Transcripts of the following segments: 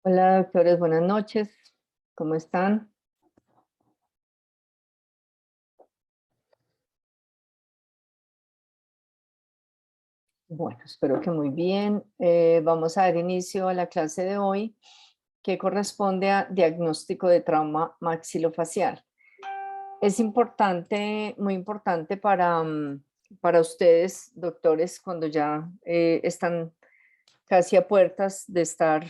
Hola, doctores, buenas noches. ¿Cómo están? Bueno, espero que muy bien. Vamos a dar inicio a la clase de hoy, que corresponde a diagnóstico de trauma maxilofacial. Es importante, muy importante para ustedes, doctores, cuando ya están casi a puertas de estar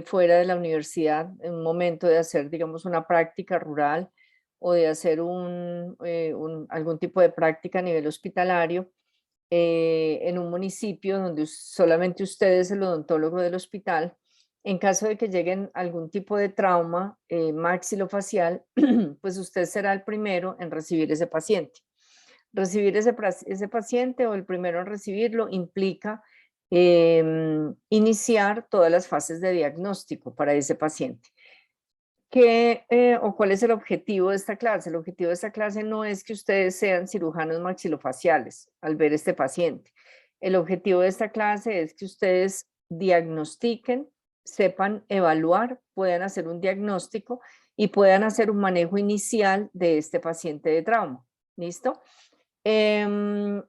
fuera de la universidad, en un momento de hacer, digamos, una práctica rural o de hacer algún tipo de práctica a nivel hospitalario en un municipio donde solamente usted es el odontólogo del hospital. En caso de que lleguen algún tipo de trauma maxilofacial, pues usted será el primero en recibir ese paciente. Recibir ese paciente o el primero en recibirlo implica iniciar todas las fases de diagnóstico para ese paciente. ¿Cuál es el objetivo de esta clase? El objetivo de esta clase no es que ustedes sean cirujanos maxilofaciales al ver este paciente. El objetivo de esta clase es que ustedes diagnostiquen, sepan evaluar, puedan hacer un diagnóstico y puedan hacer un manejo inicial de este paciente de trauma. ¿Listo?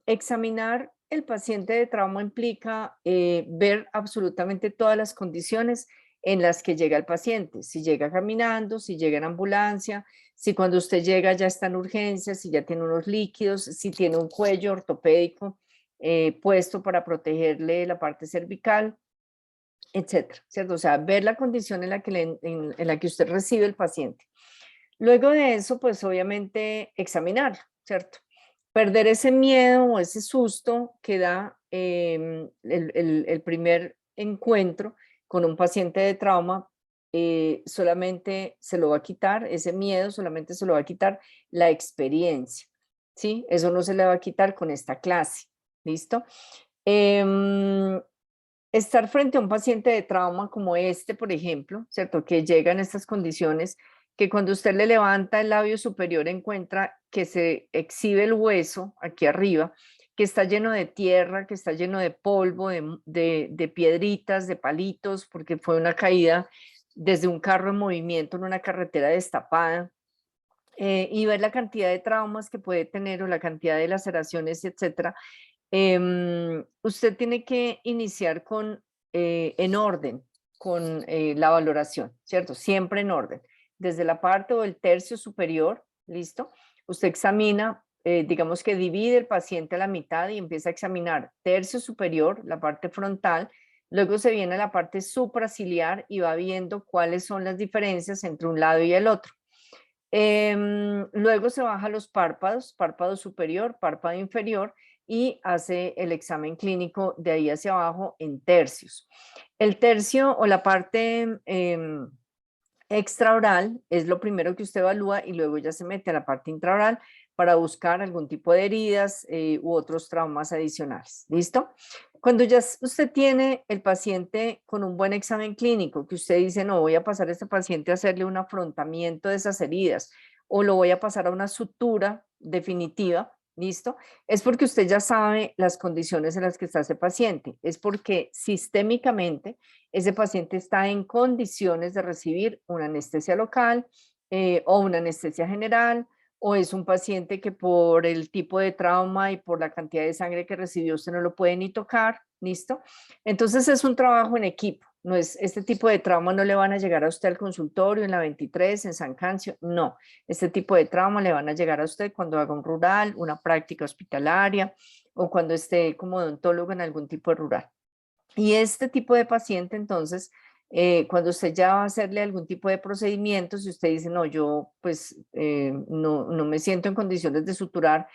Examinar el paciente de trauma implica ver absolutamente todas las condiciones en las que llega el paciente, si llega caminando, si llega en ambulancia, si cuando usted llega ya está en urgencia, si ya tiene unos líquidos, si tiene un cuello ortopédico puesto para protegerle la parte cervical, etcétera, ¿cierto? O sea, ver la condición en la que usted recibe el paciente. Luego de eso, pues obviamente examinarlo, ¿cierto? Perder ese miedo o ese susto que da el primer encuentro con un paciente de trauma, solamente se lo va a quitar, ese miedo solamente se lo va a quitar la experiencia, ¿sí? Eso no se le va a quitar con esta clase, ¿listo? Em, Estar frente a un paciente de trauma como este, por ejemplo, ¿cierto? Que llega en estas condiciones, que cuando usted le levanta el labio superior encuentra que se exhibe el hueso aquí arriba, que está lleno de tierra, que está lleno de polvo, de piedritas, de palitos, porque fue una caída desde un carro en movimiento en una carretera destapada. Y ver la cantidad de traumas que puede tener o la cantidad de laceraciones, etcétera. Usted tiene que iniciar en orden con la valoración, ¿cierto? Siempre en orden. Desde la parte o el tercio superior, ¿listo? Usted examina, digamos que divide el paciente a la mitad y empieza a examinar tercio superior, la parte frontal, luego se viene a la parte supraciliar y va viendo cuáles son las diferencias entre un lado y el otro. Luego se baja los párpados, párpado superior, párpado inferior, y hace el examen clínico de ahí hacia abajo en tercios. El tercio o la parte extraoral es lo primero que usted evalúa y luego ya se mete a la parte intraoral para buscar algún tipo de heridas u otros traumas adicionales. ¿Listo? Cuando ya usted tiene el paciente con un buen examen clínico, que usted dice, no, voy a pasar a este paciente a hacerle un afrontamiento de esas heridas o lo voy a pasar a una sutura definitiva, ¿listo? Es porque usted ya sabe las condiciones en las que está ese paciente. Es porque sistémicamente ese paciente está en condiciones de recibir una anestesia local o una anestesia general, o es un paciente que por el tipo de trauma y por la cantidad de sangre que recibió usted no lo puede ni tocar, ¿listo? Entonces es un trabajo en equipo, no es este tipo de trauma no le van a llegar a usted al consultorio en la 23, en San Cancio, no, este tipo de trauma le van a llegar a usted cuando haga un rural, una práctica hospitalaria o cuando esté como odontólogo en algún tipo de rural. Y este tipo de paciente, entonces, cuando usted ya va a hacerle algún tipo de procedimiento, si usted dice, no, yo pues no me siento en condiciones de suturar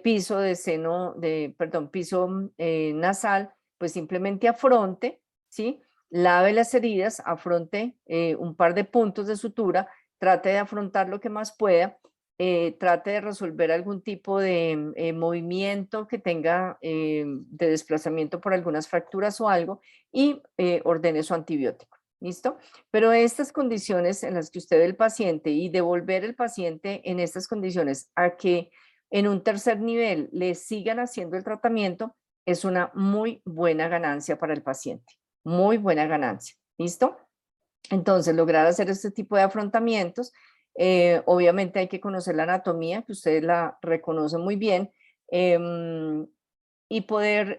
piso de seno, perdón, piso nasal, pues simplemente afronte, ¿sí? Lave las heridas, afronte un par de puntos de sutura, trate de afrontar lo que más pueda, trate de resolver algún tipo de movimiento que tenga de desplazamiento por algunas fracturas o algo y ordene su antibiótico. ¿Listo? Pero estas condiciones en las que usted ve el paciente y devolver el paciente en estas condiciones a que en un tercer nivel le sigan haciendo el tratamiento es una muy buena ganancia para el paciente. Muy buena ganancia. ¿Listo? Entonces, lograr hacer este tipo de afrontamientos, obviamente hay que conocer la anatomía, que ustedes la reconocen muy bien, y poder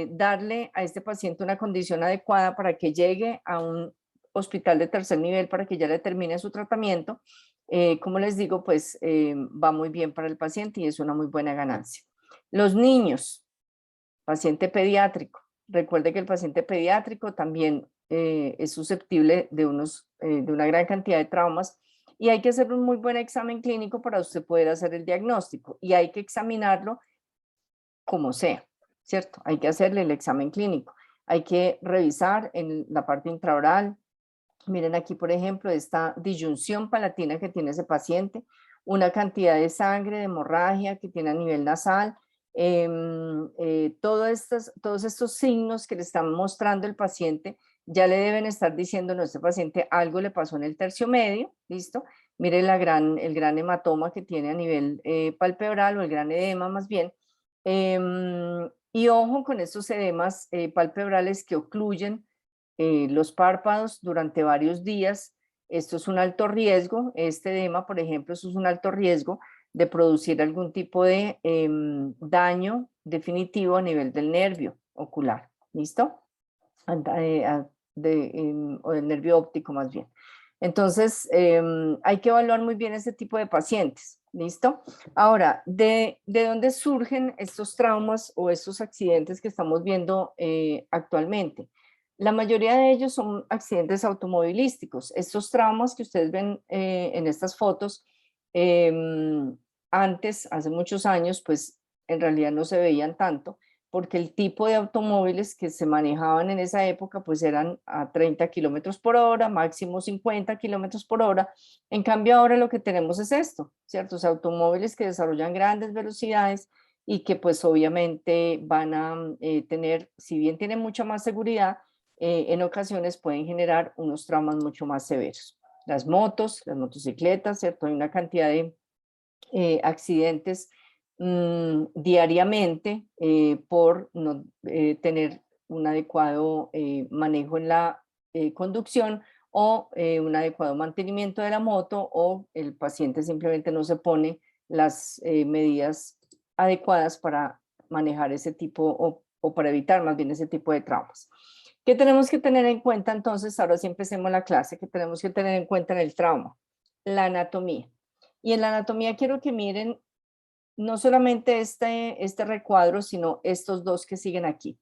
darle a este paciente una condición adecuada para que llegue a un hospital de tercer nivel para que ya le termine su tratamiento. Como les digo, pues va muy bien para el paciente y es una muy buena ganancia. Los niños, paciente pediátrico. Recuerde que el paciente pediátrico también es susceptible de una gran cantidad de traumas y hay que hacer un muy buen examen clínico para usted poder hacer el diagnóstico y hay que examinarlo como sea, ¿cierto? Hay que hacerle el examen clínico. Hay que revisar en la parte intraoral. Miren aquí, por ejemplo, esta disyunción palatina que tiene ese paciente, una cantidad de sangre, de hemorragia que tiene a nivel nasal, todos estos signos que le están mostrando el paciente ya le deben estar diciendo a este paciente algo le pasó en el tercio medio, ¿listo? Mire el gran hematoma que tiene a nivel palpebral o el gran edema más bien. Y ojo con estos edemas palpebrales que ocluyen los párpados durante varios días. Esto es un alto riesgo, este edema, por ejemplo, eso es un alto riesgo de producir algún tipo de daño definitivo a nivel del nervio ocular, ¿listo? O del nervio óptico más bien. Entonces, hay que evaluar muy bien este tipo de pacientes, ¿listo? Ahora, ¿de dónde surgen estos traumas o estos accidentes que estamos viendo actualmente? La mayoría de ellos son accidentes automovilísticos. Estos traumas que ustedes ven en estas fotos, antes, hace muchos años, pues en realidad no se veían tanto, porque el tipo de automóviles que se manejaban en esa época pues eran a 30 kilómetros por hora, máximo 50 kilómetros por hora. En cambio ahora lo que tenemos es esto, ¿cierto? O sea, automóviles que desarrollan grandes velocidades y que pues obviamente van a tener, si bien tienen mucha más seguridad, en ocasiones pueden generar unos traumas mucho más severos. Las motos, las motocicletas, ¿cierto? Hay una cantidad de accidentes diariamente por no tener un adecuado manejo en la conducción o un adecuado mantenimiento de la moto o el paciente simplemente no se pone las medidas adecuadas para manejar ese tipo o para evitar más bien ese tipo de traumas. ¿Qué tenemos que tener en cuenta entonces? Ahora sí empecemos la clase. ¿Qué tenemos que tener en cuenta en el trauma? La anatomía. Y en la anatomía quiero que miren no solamente este recuadro, sino estos dos que siguen aquí.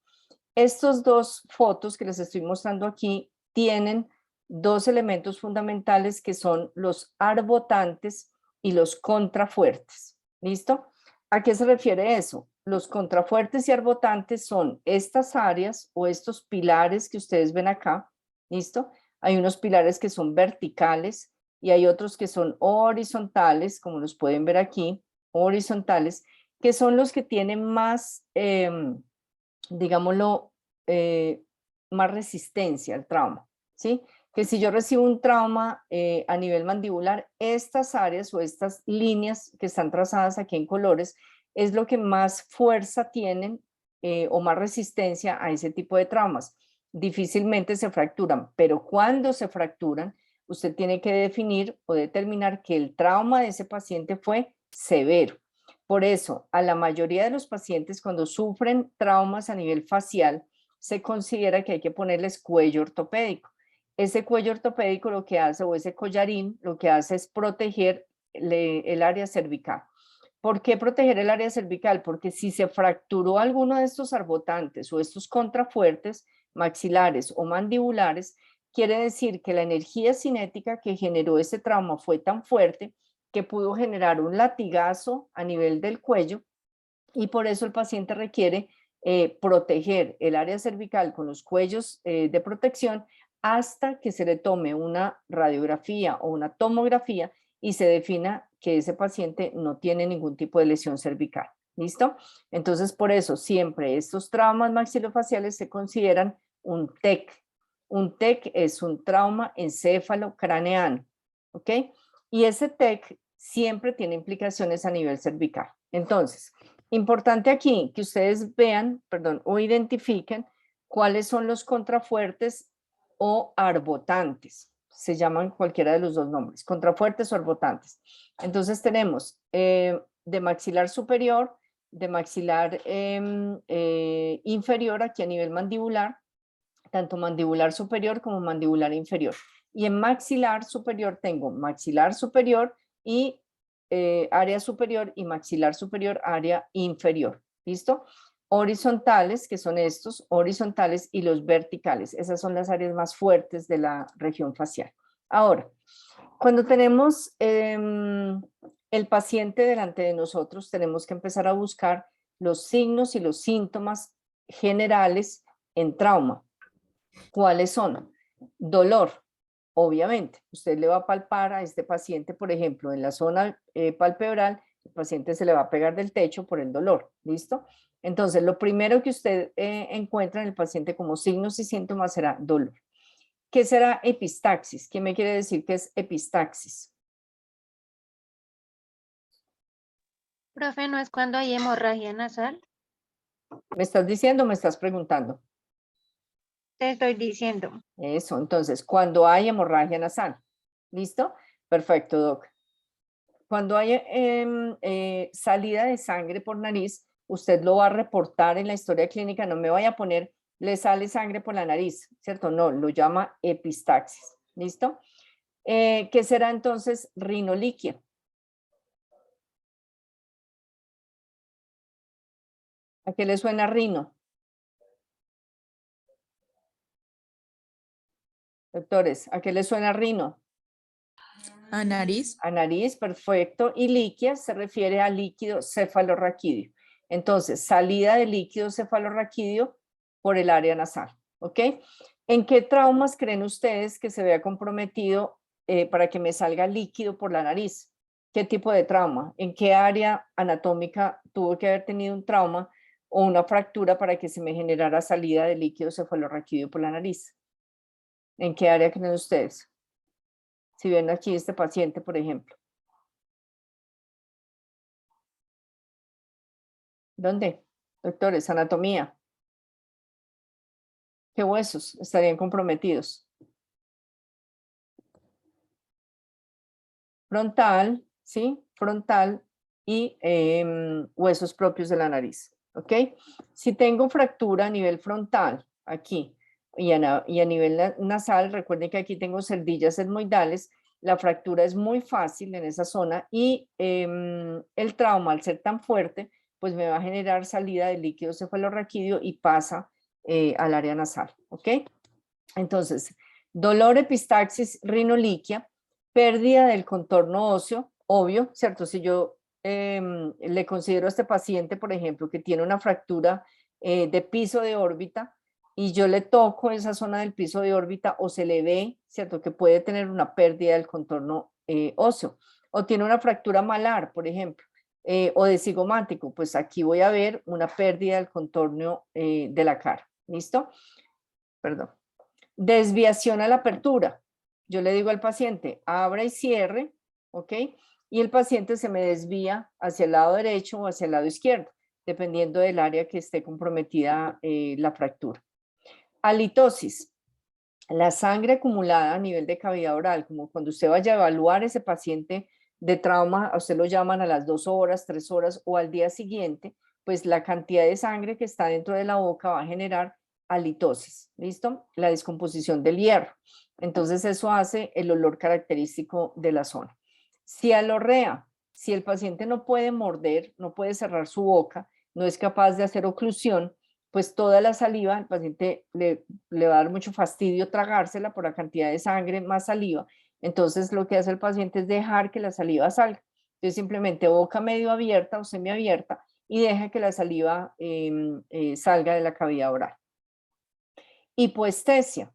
Estos dos fotos que les estoy mostrando aquí tienen dos elementos fundamentales que son los arbotantes y los contrafuertes. ¿Listo? ¿A qué se refiere eso? Los contrafuertes y arbotantes son estas áreas o estos pilares que ustedes ven acá. ¿Listo? Hay unos pilares que son verticales y hay otros que son horizontales, como los pueden ver aquí, horizontales, que son los que tienen más, digámoslo, más resistencia al trauma, ¿sí? Que si yo recibo un trauma a nivel mandibular, estas áreas o estas líneas que están trazadas aquí en colores es lo que más fuerza tienen o más resistencia a ese tipo de traumas. Difícilmente se fracturan, pero cuando se fracturan, usted tiene que definir o determinar que el trauma de ese paciente fue severo. Por eso, a la mayoría de los pacientes cuando sufren traumas a nivel facial, se considera que hay que ponerles cuello ortopédico. Ese cuello ortopédico lo que hace, o ese collarín, lo que hace es proteger el área cervical. ¿Por qué proteger el área cervical? Porque si se fracturó alguno de estos arbotantes o estos contrafuertes maxilares o mandibulares, quiere decir que la energía cinética que generó ese trauma fue tan fuerte que pudo generar un latigazo a nivel del cuello y por eso el paciente requiere proteger el área cervical con los cuellos de protección hasta que se le tome una radiografía o una tomografía y se defina que ese paciente no tiene ningún tipo de lesión cervical. ¿Listo? Entonces, por eso siempre estos traumas maxilofaciales se consideran un TEC. Un TEC es un trauma encéfalo-craneano, ¿ok? Y ese TEC siempre tiene implicaciones a nivel cervical. Entonces, importante aquí que ustedes vean, perdón, o identifiquen cuáles son los contrafuertes o arbotantes. Se llaman cualquiera de los dos nombres, contrafuertes o arbotantes. Entonces tenemos de maxilar superior, de maxilar inferior, aquí a nivel mandibular, tanto mandibular superior como mandibular inferior. Y en maxilar superior tengo maxilar superior y área superior y maxilar superior, área inferior. ¿Listo? Horizontales, que son estos, horizontales, y los verticales. Esas son las áreas más fuertes de la región facial. Ahora, cuando tenemos el paciente delante de nosotros, tenemos que empezar a buscar los signos y los síntomas generales en trauma. ¿Cuáles son? Dolor, obviamente. Usted le va a palpar a este paciente, por ejemplo, en la zona palpebral, el paciente se le va a pegar del techo por el dolor, ¿listo? Entonces, lo primero que usted encuentra en el paciente como signos y síntomas será dolor. ¿Qué será epistaxis? ¿Qué me quiere decir que es epistaxis? Profe, ¿no es cuando hay hemorragia nasal? ¿Me estás diciendo o me estás preguntando? Te estoy diciendo. Eso, entonces, cuando hay hemorragia nasal. ¿Listo? Perfecto, Doc. Cuando hay salida de sangre por nariz, usted lo va a reportar en la historia clínica, no me vaya a poner, le sale sangre por la nariz, ¿cierto? No, lo llama epistaxis, ¿listo? ¿Qué será entonces rinoliquia? ¿A qué le suena rino? Doctores, ¿a qué le suena rino? A nariz. A nariz, perfecto. Y liquia se refiere a líquido cefalorraquídeo. Entonces, salida de líquido cefalorraquídeo por el área nasal, ¿ok? ¿En qué traumas creen ustedes que se vea comprometido para que me salga líquido por la nariz? ¿Qué tipo de trauma? ¿En qué área anatómica tuvo que haber tenido un trauma o una fractura para que se me generara salida de líquido cefalorraquídeo por la nariz? ¿En qué área creen ustedes? Si ven aquí este paciente, por ejemplo. ¿Dónde? Doctores, anatomía. ¿Qué huesos estarían comprometidos? Frontal, ¿sí? Frontal y huesos propios de la nariz, ¿ok? Si tengo fractura a nivel frontal, aquí, y a nivel nasal, recuerden que aquí tengo cerdillas etmoidales, la fractura es muy fácil en esa zona y el trauma, al ser tan fuerte, pues me va a generar salida de líquido cefalorraquídeo y pasa al área nasal, ¿ok? Entonces, dolor, epistaxis, rinoliquia, pérdida del contorno óseo, obvio, ¿cierto? Si yo le considero a este paciente, por ejemplo, que tiene una fractura de piso de órbita y yo le toco esa zona del piso de órbita o se le ve, ¿cierto? Que puede tener una pérdida del contorno óseo. O tiene una fractura malar, por ejemplo, o de cigomático, pues aquí voy a ver una pérdida del contorno de la cara. ¿Listo? Perdón. Desviación a la apertura. Yo le digo al paciente, abra y cierre, ¿ok? Y el paciente se me desvía hacia el lado derecho o hacia el lado izquierdo, dependiendo del área que esté comprometida la fractura. Halitosis. La sangre acumulada a nivel de cavidad oral, como cuando usted vaya a evaluar ese paciente de trauma, a usted lo llaman a las 2 horas, 3 horas o al día siguiente, pues la cantidad de sangre que está dentro de la boca va a generar halitosis, ¿listo? La descomposición del hierro. Entonces eso hace el olor característico de la zona. Cialorrea, si el paciente no puede morder, no puede cerrar su boca, no es capaz de hacer oclusión, pues toda la saliva, al paciente le va a dar mucho fastidio tragársela por la cantidad de sangre más saliva. Entonces lo que hace el paciente es dejar que la saliva salga. Entonces simplemente boca medio abierta o semiabierta y deja que la saliva salga de la cavidad oral. Hipoestesia.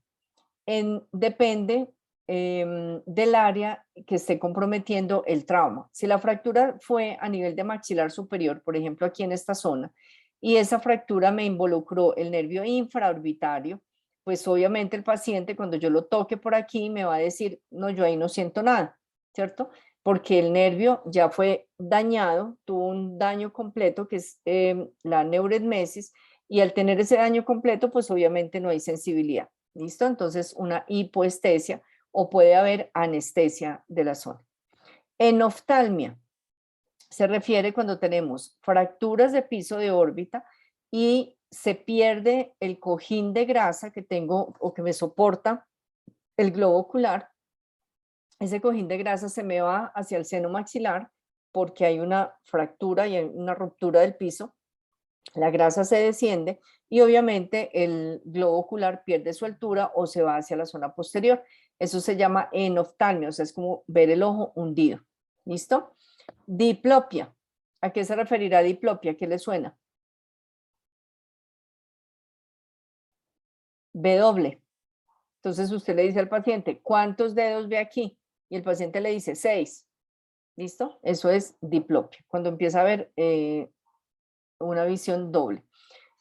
Depende del área que esté comprometiendo el trauma. Si la fractura fue a nivel de maxilar superior, por ejemplo aquí en esta zona, y esa fractura me involucró el nervio infraorbitario, pues obviamente el paciente cuando yo lo toque por aquí me va a decir, no, yo ahí no siento nada, ¿cierto? Porque el nervio ya fue dañado, tuvo un daño completo que es la neuroedmesis, y al tener ese daño completo, pues obviamente no hay sensibilidad. ¿Listo? Entonces, una hipoestesia o puede haber anestesia de la zona. Enoftalmia se refiere cuando tenemos fracturas de piso de órbita y se pierde el cojín de grasa que tengo o que me soporta el globo ocular. Ese cojín de grasa se me va hacia el seno maxilar porque hay una fractura y hay una ruptura del piso. La grasa se desciende y obviamente el globo ocular pierde su altura o se va hacia la zona posterior. Eso se llama enoftalmia, o sea, es como ver el ojo hundido. ¿Listo? Diplopia. ¿A qué se referirá diplopia? ¿Qué le suena? B doble. Entonces usted le dice al paciente, ¿cuántos dedos ve aquí? Y el paciente le dice 6. ¿Listo? Eso es diplopia, cuando empieza a haber una visión doble.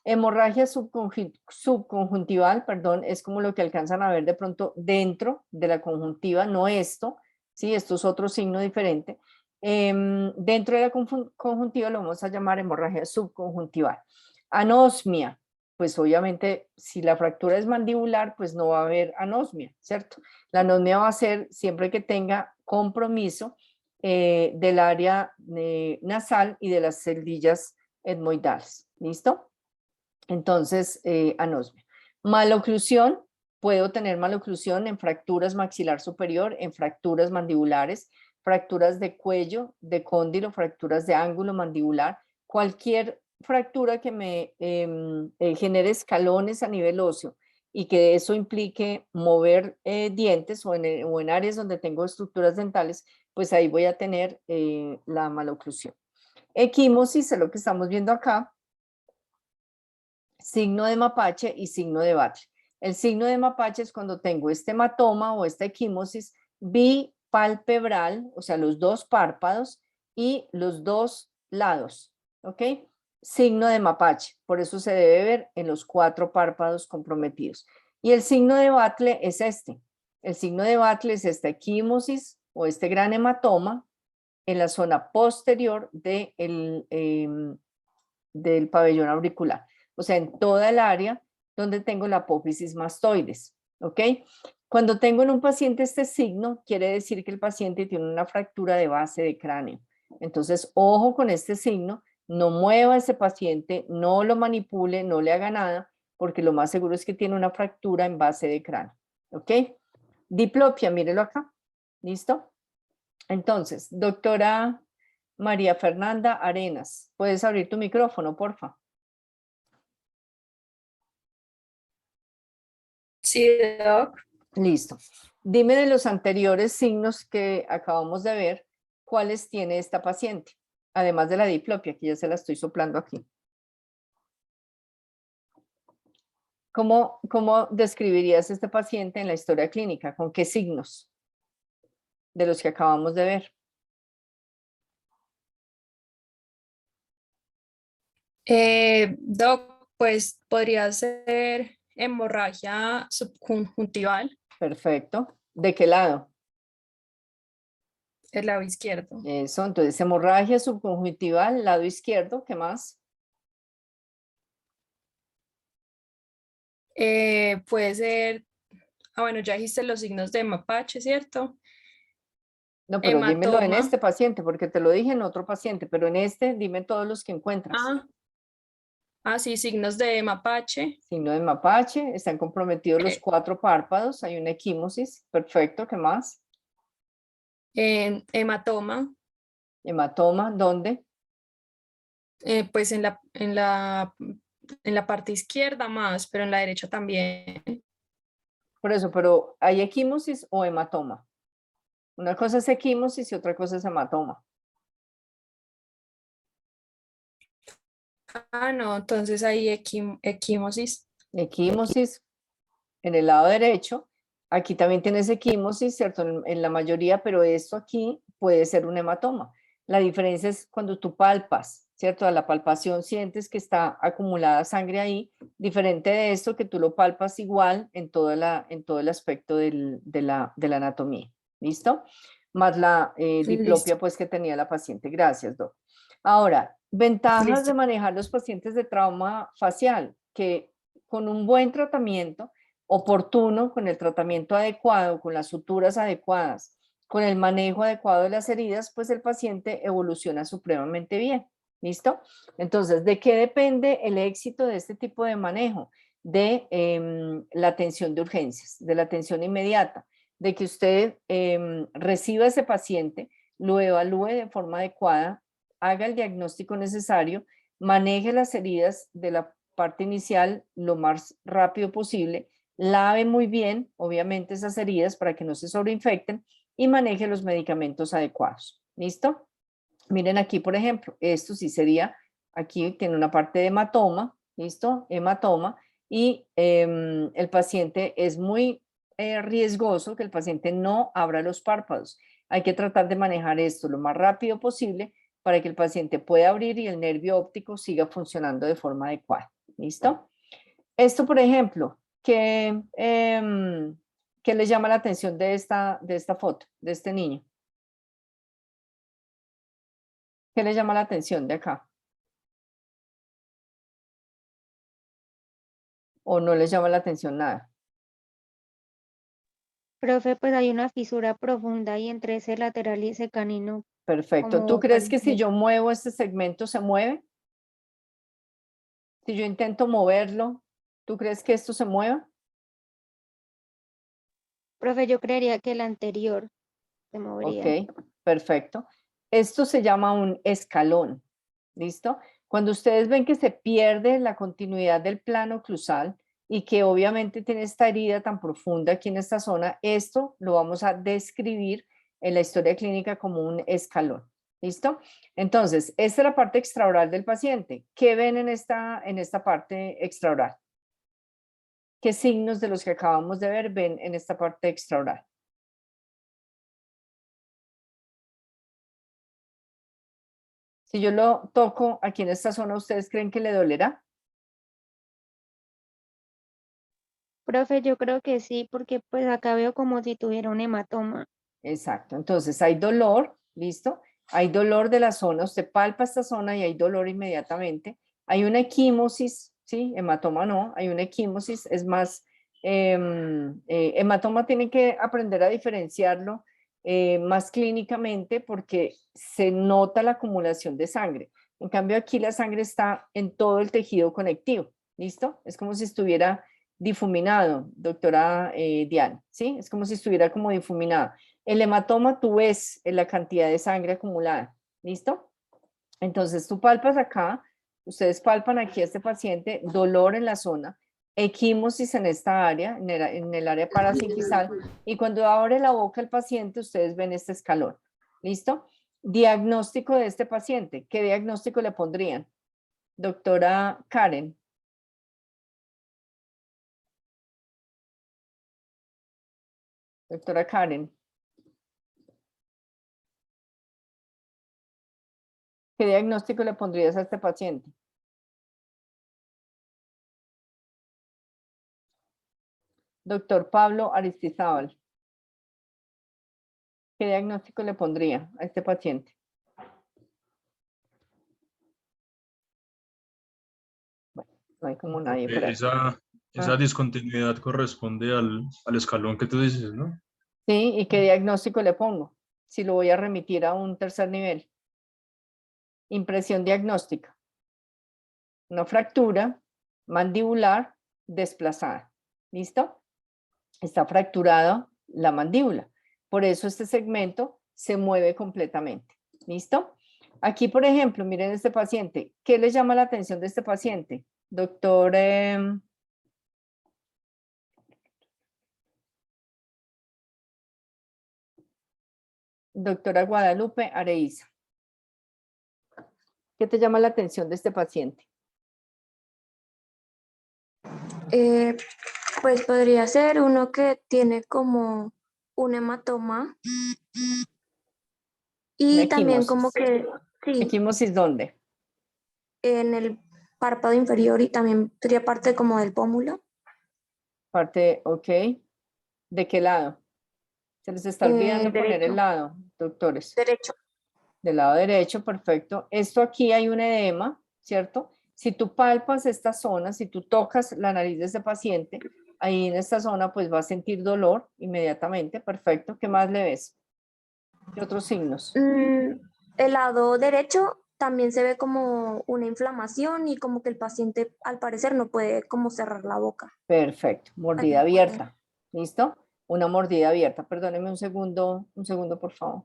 Hemorragia subconjuntival, perdón, es como lo que alcanzan a ver de pronto dentro de la conjuntiva, no esto, ¿sí? Esto es otro signo diferente. Dentro de la conjuntiva lo vamos a llamar hemorragia subconjuntival. Anosmia, pues obviamente si la fractura es mandibular, pues no va a haber anosmia, ¿cierto? La anosmia va a ser siempre que tenga compromiso del área nasal y de las celdillas etmoidales, ¿listo? Entonces, anosmia. Maloclusión, puedo tener maloclusión en fracturas maxilar superior, en fracturas mandibulares, fracturas de cuello, de cóndilo, fracturas de ángulo mandibular, cualquier fractura que me genere escalones a nivel óseo y que eso implique mover dientes o en áreas donde tengo estructuras dentales, pues ahí voy a tener la maloclusión. Equimosis es lo que estamos viendo acá, signo de mapache y signo de Batlle. El signo de mapache es cuando tengo este hematoma o esta equimosis bipalpebral, o sea, los dos párpados y los dos lados, ¿ok? Signo de mapache, por eso se debe ver en los 4 párpados comprometidos. Y el signo de Batlle es este. El signo de Batlle es esta equimosis o este gran hematoma en la zona posterior del pabellón auricular, o sea, en toda el área donde tengo la apófisis mastoides, ¿ok? Cuando tengo en un paciente este signo, quiere decir que el paciente tiene una fractura de base de cráneo. Entonces, ojo con este signo, no mueva a ese paciente, no lo manipule, no le haga nada, porque lo más seguro es que tiene una fractura en base de cráneo, ¿ok? Diplopia, mírelo acá, ¿listo? Entonces, doctora María Fernanda Arenas, ¿puedes abrir tu micrófono, porfa? Sí, Doc. Listo. Dime de los anteriores signos que acabamos de ver, ¿cuáles tiene esta paciente? Además de la diplopia, que ya se la estoy soplando aquí. ¿Cómo describirías este paciente en la historia clínica? ¿Con qué signos de los que acabamos de ver? Doc, pues podría ser hemorragia subconjuntival, Perfecto. ¿De qué lado? el lado izquierdo. Eso, entonces hemorragia subconjuntival, lado izquierdo, ¿qué más? Puede ser, bueno, ya dijiste los signos de mapache, ¿cierto? No, pero dímelo en Hematoma. este paciente, porque te lo dije en otro paciente, pero en este dime todos los que encuentras. Sí, signos de mapache. Signo de mapache, están comprometidos los 4 párpados, hay una equimosis, perfecto, ¿qué más? Hematoma, Hematoma, ¿dónde? pues en la parte izquierda más, pero en la derecha también. Por eso, pero ¿hay equimosis o hematoma? Una cosa es equimosis y otra cosa es hematoma. No, entonces hay equimosis. Equimosis en el lado derecho, aquí también tienes equimosis, ¿cierto? En la mayoría, pero esto aquí puede ser un hematoma. La diferencia es cuando tú palpas, ¿cierto? A la palpación sientes que está acumulada sangre ahí, diferente de esto que tú lo palpas igual en todo el aspecto de la anatomía. ¿Listo? Más la Listo, diplopia pues que tenía la paciente. Gracias, Doc. Ahora, ventajas de listo. manejar los pacientes de trauma facial, que con un buen tratamiento oportuno, con el tratamiento adecuado, con las suturas adecuadas, con el manejo adecuado de las heridas, pues el paciente evoluciona supremamente bien. ¿Listo? Entonces, ¿de qué depende el éxito de este tipo de manejo? De la atención de urgencias, de la atención inmediata, de que usted reciba a ese paciente, lo evalúe de forma adecuada, haga el diagnóstico necesario, maneje las heridas de la parte inicial lo más rápido posible, lave muy bien, obviamente, esas heridas para que no se sobreinfecten y maneje los medicamentos adecuados. ¿Listo? Miren aquí, por ejemplo, esto sí sería, aquí tiene una parte de hematoma, ¿listo? Hematoma, y el paciente es muy riesgoso que el paciente no abra los párpados. Hay que tratar de manejar esto lo más rápido posible para que el paciente pueda abrir y el nervio óptico siga funcionando de forma adecuada. ¿Listo? Esto, por ejemplo, ¿qué les llama la atención de esta foto, de este niño? ¿Qué le llama la atención de acá? ¿O no les llama la atención nada? Profe, pues hay una fisura profunda ahí entre ese lateral y ese canino. Perfecto. ¿Tú Como crees que si parece. yo muevo este segmento se mueve? Si yo intento moverlo, ¿tú crees que esto se mueva? Profe, yo creería que el anterior se Ok, movería. perfecto. Esto se llama un escalón. ¿Listo? Cuando ustedes ven que se pierde la continuidad del plano oclusal y que obviamente tiene esta herida tan profunda aquí en esta zona, esto lo vamos a describir en la historia clínica como un escalón. ¿Listo? Entonces, esta es la parte extraoral del paciente. ¿Qué ven en esta parte extraoral? ¿Qué signos de los que acabamos de ver ven en esta parte extraoral? Si yo lo toco aquí en esta zona, ¿ustedes creen que le dolerá? Profe, yo creo que sí, porque pues acá veo como si tuviera un hematoma. Exacto. Entonces hay dolor, ¿listo? Hay dolor de la zona, usted palpa esta zona y hay dolor inmediatamente. Hay una equimosis, ¿sí? Hematoma no, hay una equimosis, es más, hematoma tiene que aprender a diferenciarlo más clínicamente porque se nota la acumulación de sangre. En cambio aquí la sangre está en todo el tejido conectivo, ¿listo? Es como si estuviera difuminado, doctora Diana, ¿sí? Es como si estuviera como difuminado. El hematoma tú ves la cantidad de sangre acumulada, ¿listo? Entonces tú palpas acá, ustedes palpan aquí a este paciente, dolor en la zona, equimosis en esta área, en el área parasinfisal, y cuando abre la boca el paciente, ustedes ven este escalón, ¿listo? Diagnóstico de este paciente, ¿qué diagnóstico le pondrían? Doctora Karen. Doctora Karen. ¿Qué diagnóstico le pondrías a este paciente? Doctor Pablo Aristizábal. ¿Qué diagnóstico le pondría a este paciente? Bueno, no hay como nadie por aquí. Esa Ah, discontinuidad corresponde al escalón que tú dices, ¿no? sí, ¿y qué diagnóstico le pongo? Si lo voy a remitir a un tercer nivel. Impresión diagnóstica. Una fractura mandibular desplazada. ¿Listo? Está fracturada la mandíbula. Por eso este segmento se mueve completamente. ¿Listo? Aquí, por ejemplo, miren este paciente. ¿Qué le llama la atención de este paciente? Doctor, doctora Guadalupe Areiza. ¿Qué te llama la atención de este paciente? Pues podría ser uno que tiene como un hematoma Una y también como equimosis. que, sí, ¿Equimosis dónde? en el párpado inferior y también sería parte como del pómulo. Parte, ok. ¿De qué lado? Se les está olvidando poner el Derecho, lado, doctores. derecho. Del lado derecho, perfecto. Esto aquí hay un edema, ¿cierto? Si tú palpas esta zona, si tú tocas la nariz de ese paciente, Ahí en esta zona pues va a sentir dolor inmediatamente, perfecto. ¿Qué más le ves? ¿Qué otros signos? El lado derecho también se ve como una inflamación y como que el paciente al parecer no puede como cerrar la boca. Perfecto, mordida no puede. abierta. ¿Listo? Una mordida abierta. Perdóneme un segundo, por favor.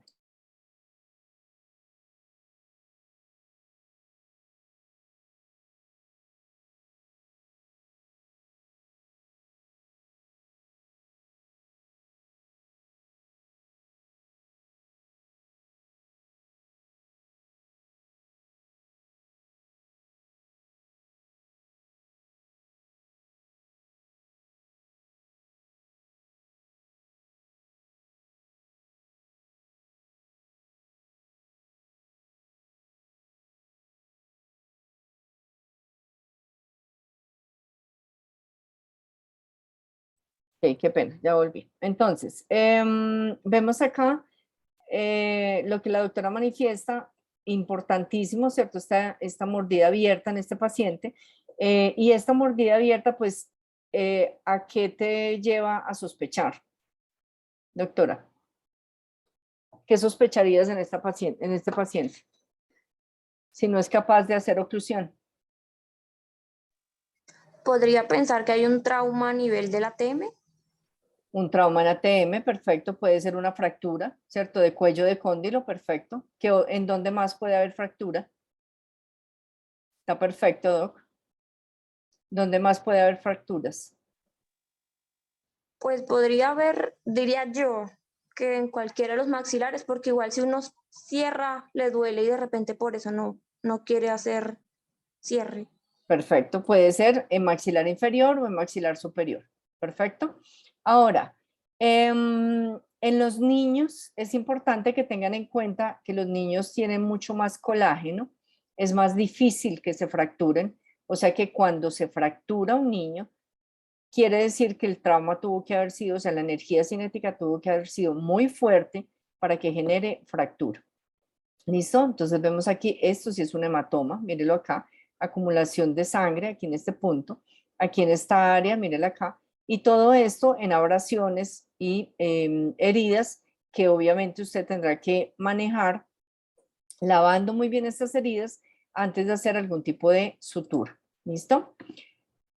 Ok, qué pena, ya volví. Entonces, vemos acá lo que la doctora manifiesta, importantísimo, ¿cierto? Esta mordida abierta en este paciente. Y esta mordida abierta, pues, ¿a qué te lleva a sospechar, doctora? ¿Qué sospecharías en este paciente? Si no es capaz de hacer oclusión. ¿Podría pensar que hay un trauma a nivel del ATM? Un trauma en ATM, perfecto, puede ser una fractura, ¿cierto? De cuello de cóndilo, perfecto. ¿En dónde más puede haber fractura? Está perfecto, Doc. ¿Dónde más puede haber fracturas? Pues podría haber, diría yo, que en cualquiera de los maxilares, porque igual si uno cierra, le duele y de repente por eso no quiere hacer cierre. Perfecto, puede ser en maxilar inferior o en maxilar superior. Perfecto. Ahora, en los niños es importante que tengan en cuenta que los niños tienen mucho más colágeno, es más difícil que se fracturen, o sea que cuando se fractura un niño, quiere decir que el trauma tuvo que haber sido, o sea, la energía cinética tuvo que haber sido muy fuerte para que genere fractura. ¿Listo? Entonces vemos aquí, esto sí es un hematoma, mírelo acá, acumulación de sangre aquí en este punto, aquí en esta área, mírelo acá, y todo esto en abrasiones y heridas que obviamente usted tendrá que manejar lavando muy bien estas heridas antes de hacer algún tipo de sutura. ¿Listo?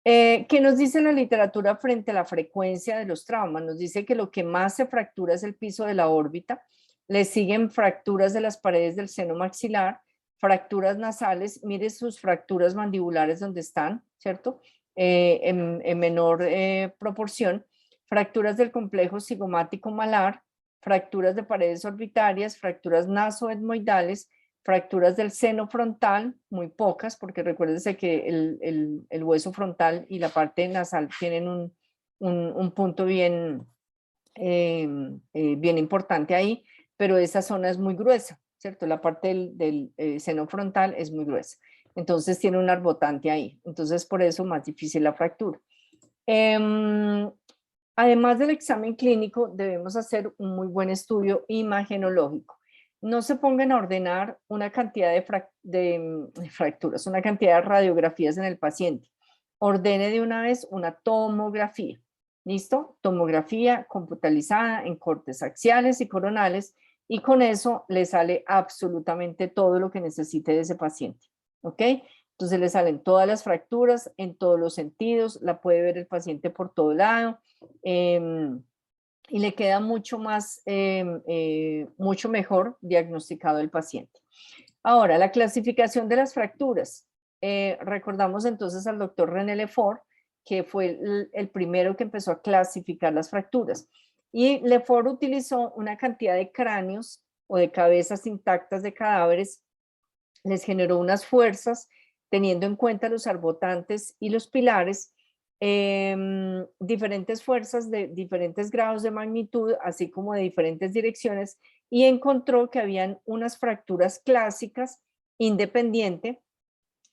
¿Qué nos dice la literatura frente a la frecuencia de los traumas? Nos dice que lo que más se fractura es el piso de la órbita, le siguen fracturas de las paredes del seno maxilar, fracturas nasales, mire sus fracturas mandibulares donde están, ¿cierto? En menor proporción, fracturas del complejo cigomático malar, fracturas de paredes orbitarias, fracturas nasoetmoidales, fracturas del seno frontal, muy pocas, porque recuérdense que el hueso frontal y la parte nasal tienen un punto bien, bien importante ahí, pero esa zona es muy gruesa, ¿cierto? La parte del seno frontal es muy gruesa. Entonces tiene un arbotante ahí. Entonces por eso más difícil la fractura. Además del examen clínico, debemos hacer un muy buen estudio imagenológico. No se pongan a ordenar una cantidad de fracturas, una cantidad de radiografías en el paciente. Ordene de una vez una tomografía. ¿Listo? Tomografía computarizada en cortes axiales y coronales y con eso le sale absolutamente todo lo que necesite de ese paciente. ¿Ok? Entonces le salen todas las fracturas en todos los sentidos, la puede ver el paciente por todo lado y le queda mucho más, mucho mejor diagnosticado el paciente. Ahora, la clasificación de las fracturas. Recordamos entonces al doctor René Lefort, que fue el primero que empezó a clasificar las fracturas. Y Lefort utilizó una cantidad de cráneos o de cabezas intactas de cadáveres, les generó unas fuerzas teniendo en cuenta los arbotantes y los pilares, diferentes fuerzas de diferentes grados de magnitud, así como de diferentes direcciones, y encontró que habían unas fracturas clásicas independiente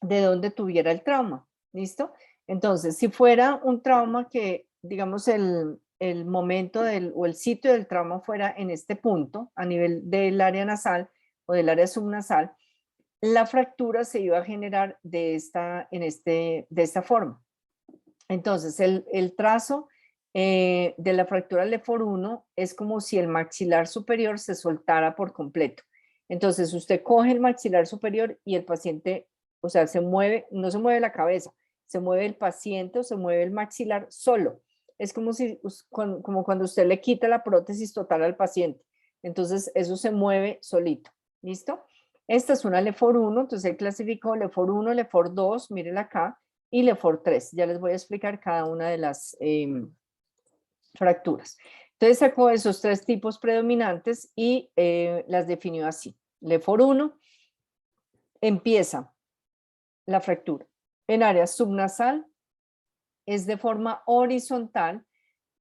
de donde tuviera el trauma. ¿Listo? Entonces, si fuera un trauma que, digamos, el momento o el sitio del trauma fuera en este punto, a nivel del área nasal o del área subnasal, la fractura se iba a generar de esta forma. Entonces, el trazo de la fractura LEFOR 1 es como si el maxilar superior se soltara por completo. Entonces usted coge el maxilar superior y el paciente, o sea, se mueve, no se mueve la cabeza, se mueve el paciente o se mueve el maxilar solo. Es como, como cuando usted le quita la prótesis total al paciente. Entonces eso se mueve solito. ¿Listo? Esta es una LEFOR 1, entonces él clasificó LEFOR 1, LEFOR 2, mírenla acá, y LEFOR 3. Ya les voy a explicar cada una de las fracturas. Entonces sacó esos 3 tipos predominantes y las definió así. LEFOR 1, empieza la fractura en área subnasal, es de forma horizontal,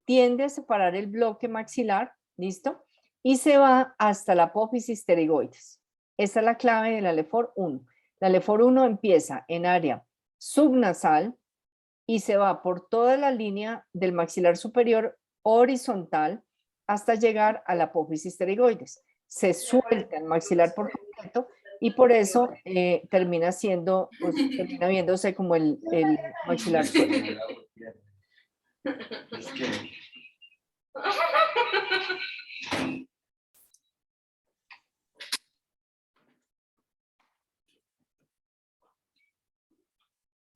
tiende a separar el bloque maxilar, ¿listo? Y se va hasta la apófisis pterigoides. Esa es la clave de la LEFOR 1. La LEFOR 1 empieza en área subnasal y se va por toda la línea del maxilar superior horizontal hasta llegar a la apófisis pterigoides. Se suelta el maxilar por completo y por eso termina siendo, pues, termina viéndose como el maxilar suelto.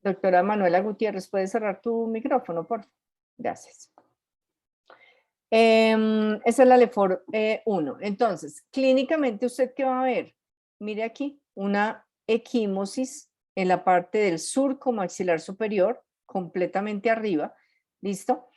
Doctora Manuela Gutiérrez, ¿puedes cerrar tu micrófono, por favor? Gracias. Esa es la LEFOR 1. Entonces, clínicamente, ¿usted qué va a ver? Mire aquí, una equimosis en la parte del surco maxilar superior, completamente arriba, ¿listo?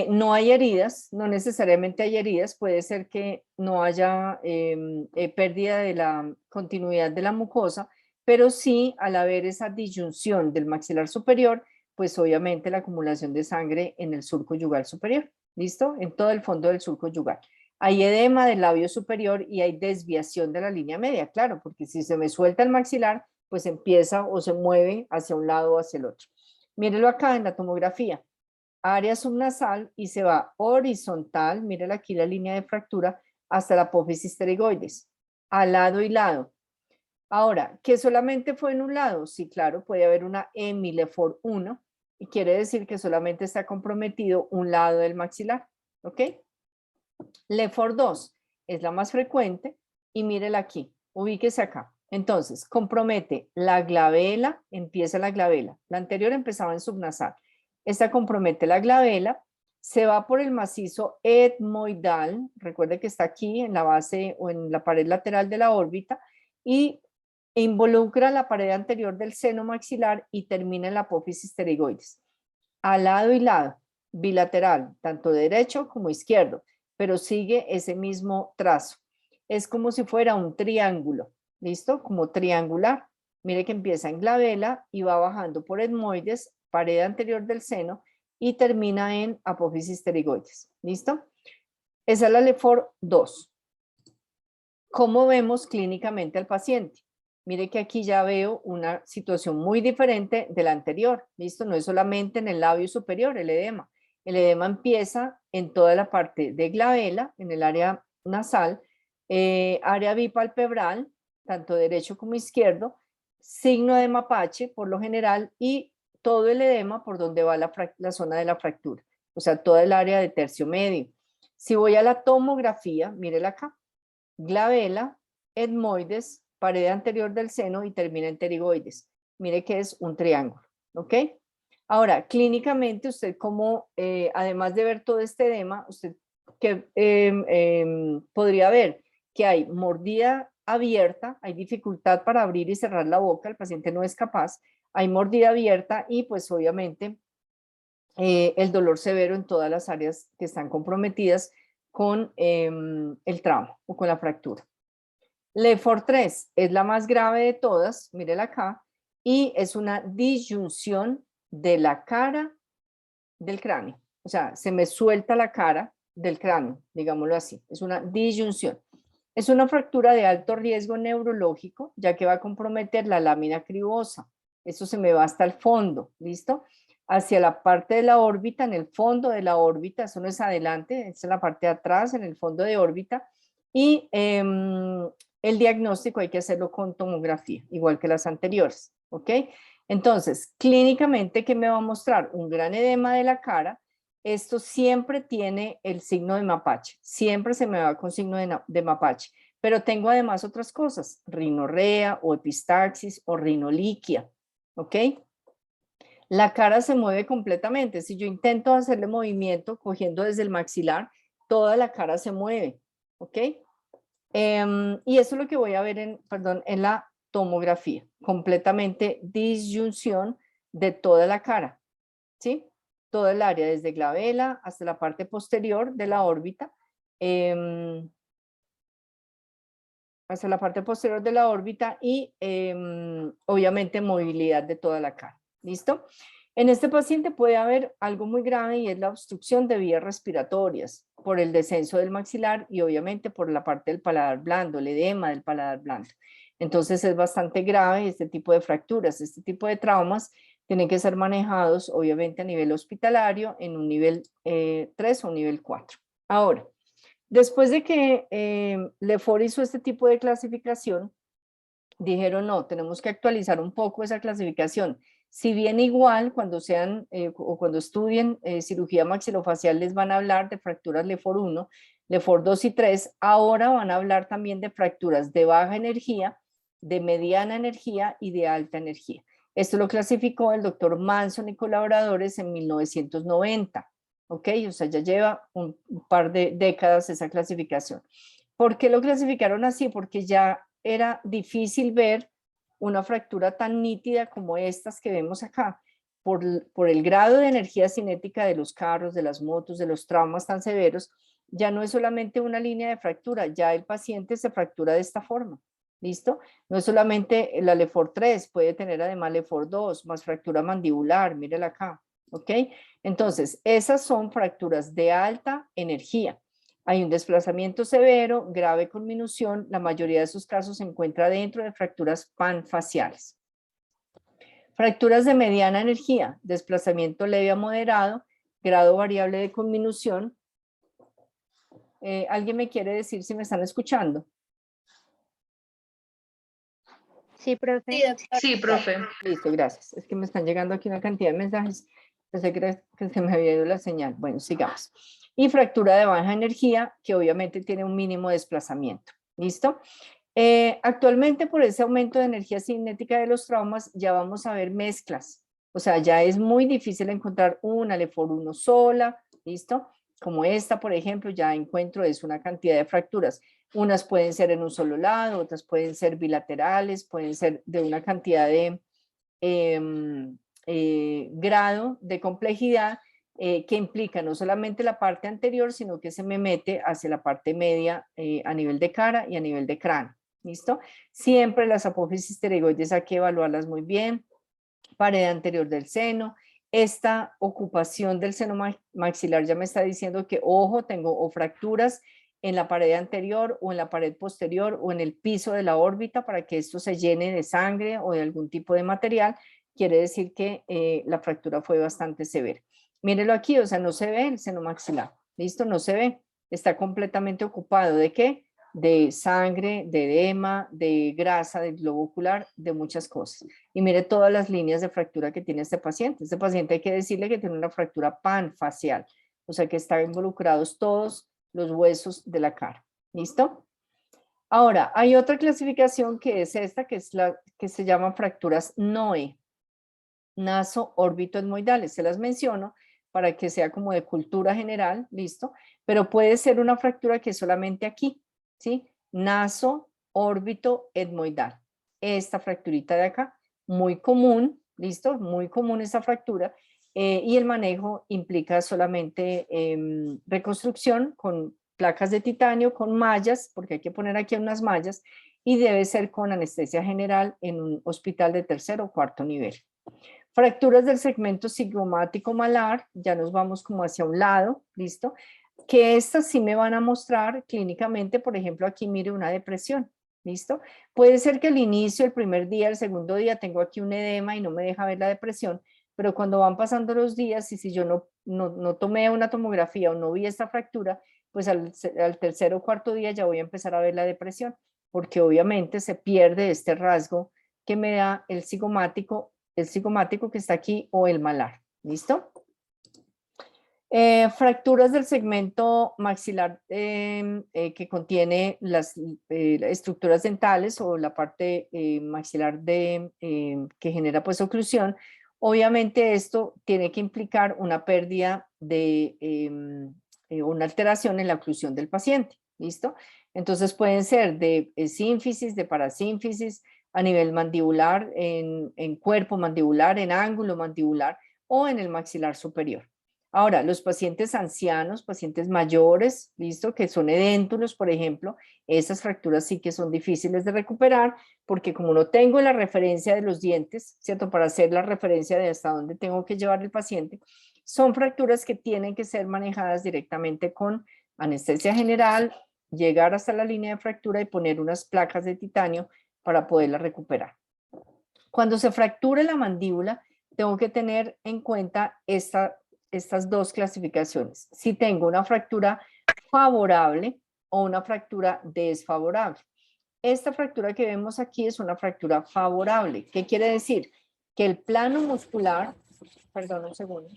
No hay heridas, no necesariamente hay heridas, puede ser que no haya pérdida de la continuidad de la mucosa, pero sí, al haber esa disyunción del maxilar superior, pues obviamente la acumulación de sangre en el surco yugal superior. ¿Listo? En todo el fondo del surco yugal. Hay edema del labio superior y hay desviación de la línea media, claro, porque si se me suelta el maxilar, pues empieza o se mueve hacia un lado o hacia el otro. Mírelo acá en la tomografía. Área subnasal y se va horizontal, mírela aquí la línea de fractura, hasta la apófisis pterigoides, al lado y lado. Ahora, ¿que solamente fue en un lado? Sí, claro, puede haber una LEFOR 1, y quiere decir que solamente está comprometido un lado del maxilar, ¿ok? LEFOR 2 es la más frecuente y mírela aquí, ubíquese acá. Entonces, compromete la glabela, empieza la glabela. La anterior empezaba en subnasal. Esta compromete la glabela, se va por el macizo etmoidal, recuerde que está aquí en la base o en la pared lateral de la órbita, y involucra la pared anterior del seno maxilar y termina en la apófisis pterigoides. Al lado y lado, bilateral, tanto derecho como izquierdo, pero sigue ese mismo trazo. Es como si fuera un triángulo, ¿listo? Como triangular. Mire que empieza en glabela y va bajando por etmoides, pared anterior del seno, y termina en apófisis pterigoides. ¿Listo? Esa es la LEFOR 2. ¿Cómo vemos clínicamente al paciente? Mire que aquí ya veo una situación muy diferente de la anterior, ¿listo? No es solamente en el labio superior el edema. El edema empieza en toda la parte de glabela, en el área nasal, área bipalpebral, tanto derecho como izquierdo, signo de mapache por lo general y todo el edema por donde va la zona de la fractura, o sea, toda el área de tercio medio. Si voy a la tomografía, mírela acá, glabela, etmoides, pared anterior del seno y termina en pterigoides. Mire que es un triángulo, ¿ok? Ahora, clínicamente, usted como, además de ver todo este edema, usted podría ver que hay mordida abierta, hay dificultad para abrir y cerrar la boca, el paciente no es capaz, hay mordida abierta y pues obviamente el dolor severo en todas las áreas que están comprometidas con el trauma o con la fractura. LEFOR 3 es la más grave de todas, mírela acá, y es una disyunción de la cara del cráneo. O sea, se me suelta la cara del cráneo, digámoslo así. Es una disyunción. Es una fractura de alto riesgo neurológico, ya que va a comprometer la lámina cribosa. Eso se me va hasta el fondo, ¿listo? Hacia la parte de la órbita, en el fondo de la órbita, eso no es adelante, es en la parte de atrás, en el fondo de órbita. Y el diagnóstico hay que hacerlo con tomografía, igual que las anteriores, ¿ok? Entonces, clínicamente, ¿qué me va a mostrar? Un gran edema de la cara esto siempre tiene el signo de mapache, siempre se me va con signo de mapache, pero tengo además otras cosas, rinorrea o epistaxis o rinoliquia, ¿ok? La cara se mueve completamente, si yo intento hacerle movimiento cogiendo desde el maxilar, toda la cara se mueve, ¿ok? Y eso es lo que voy a ver en la tomografía, completamente disyunción de toda la cara, ¿sí? Todo el área, desde glabela hasta la parte posterior de la órbita, hasta la parte posterior de la órbita y obviamente movilidad de toda la cara, ¿listo? En este paciente puede haber algo muy grave y es la obstrucción de vías respiratorias por el descenso del maxilar y obviamente por la parte del paladar blando, el edema del paladar blando. Entonces es bastante grave este tipo de fracturas, este tipo de traumas tienen que ser manejados obviamente a nivel hospitalario en un nivel 3 o un nivel 4. Ahora, después de que Lefort hizo este tipo de clasificación, dijeron no, tenemos que actualizar un poco esa clasificación. Si bien igual cuando sean o cuando estudien cirugía maxilofacial les van a hablar de fracturas Lefort 1, Lefort 2 y 3, ahora van a hablar también de fracturas de baja energía, de mediana energía y de alta energía. Esto lo clasificó el doctor Manson y colaboradores en 1990, ¿ok? O sea, ya lleva un par de décadas esa clasificación. ¿Por qué lo clasificaron así? Porque ya era difícil ver una fractura tan nítida como estas que vemos acá, por el grado de energía cinética de los carros, de las motos, de los traumas tan severos, ya no es solamente una línea de fractura, ya el paciente se fractura de esta forma, ¿listo? No es solamente la Lefort 3, puede tener además Lefort 2, más fractura mandibular, mírela acá, ¿ok? Entonces, esas son fracturas de alta energía. Hay un desplazamiento severo, grave con minución, la mayoría de esos casos se encuentra dentro de fracturas panfaciales. Fracturas de mediana energía, desplazamiento leve a moderado, grado variable de conminución. ¿Alguien me quiere decir si me están escuchando? Sí, profe. Sí, profe. Listo, gracias. Es que me están llegando aquí una cantidad de mensajes. Pensé que se me había ido la señal. Bueno, sigamos. Y fractura de baja energía, que obviamente tiene un mínimo desplazamiento. ¿Listo? Actualmente, por ese aumento de energía cinética de los traumas, ya vamos a ver mezclas. O sea, ya es muy difícil encontrar una Lefort 1 sola. ¿Listo? Como esta, por ejemplo, ya encuentro es una cantidad de fracturas. Unas pueden ser en un solo lado, otras pueden ser bilaterales, pueden ser de una cantidad de grado de complejidad que implica no solamente la parte anterior, sino que se me mete hacia la parte media a nivel de cara y a nivel de cráneo. ¿Listo? Siempre las apófisis pterygoides hay que evaluarlas muy bien. Pared anterior del seno. Esta ocupación del seno maxilar ya me está diciendo que, ojo, tengo o fracturas en la pared anterior o en la pared posterior o en el piso de la órbita para que esto se llene de sangre o de algún tipo de material, quiere decir que la fractura fue bastante severa. Mírenlo aquí, o sea, no se ve el seno maxilar, ¿listo? No se ve, está completamente ocupado. ¿De qué? De sangre, de edema, de grasa, del globo ocular, de muchas cosas. Y mire todas las líneas de fractura que tiene este paciente. Este paciente hay que decirle que tiene una fractura panfacial, o sea que están involucrados todos los huesos de la cara. ¿Listo? Ahora, hay otra clasificación que es esta, que es la que se llama fracturas NOE, naso-órbito-etmoidales. Se las menciono para que sea como de cultura general, ¿listo? Pero puede ser una fractura que es solamente aquí, ¿sí? Naso-órbito-etmoidal. Esta fracturita de acá, muy común, ¿listo? Muy común esta fractura. Y el manejo implica solamente reconstrucción con placas de titanio, con mallas, porque hay que poner aquí unas mallas, y debe ser con anestesia general en un hospital de tercer o cuarto nivel. Fracturas del segmento cigomático malar, ya nos vamos como hacia un lado, ¿listo? Que estas sí me van a mostrar clínicamente, por ejemplo, aquí mire una depresión, ¿listo? Puede ser que al inicio, el primer día, el segundo día, tengo aquí un edema y no me deja ver la depresión, pero cuando van pasando los días y si yo no tomé una tomografía o no vi esta fractura, pues al tercer o cuarto día ya voy a empezar a ver la depresión, porque obviamente se pierde este rasgo que me da el cigomático que está aquí o el malar. ¿Listo? Fracturas del segmento maxilar que contiene las estructuras dentales o la parte maxilar que genera pues oclusión. Obviamente esto tiene que implicar una pérdida de una alteración en la oclusión del paciente, ¿listo? Entonces pueden ser de sínfisis, de parasínfisis, a nivel mandibular, en cuerpo mandibular, en ángulo mandibular o en el maxilar superior. Ahora, los pacientes ancianos, pacientes mayores, ¿listo? Que son edéntulos, por ejemplo, esas fracturas sí que son difíciles de recuperar porque como no tengo la referencia de los dientes, ¿cierto? Para hacer la referencia de hasta dónde tengo que llevar el paciente, son fracturas que tienen que ser manejadas directamente con anestesia general, llegar hasta la línea de fractura y poner unas placas de titanio para poderla recuperar. Cuando se fracture la mandíbula, tengo que tener en cuenta estas dos clasificaciones. Si tengo una fractura favorable o una fractura desfavorable. Esta fractura que vemos aquí es una fractura favorable. ¿Qué quiere decir? Que el plano muscular, perdón un segundo.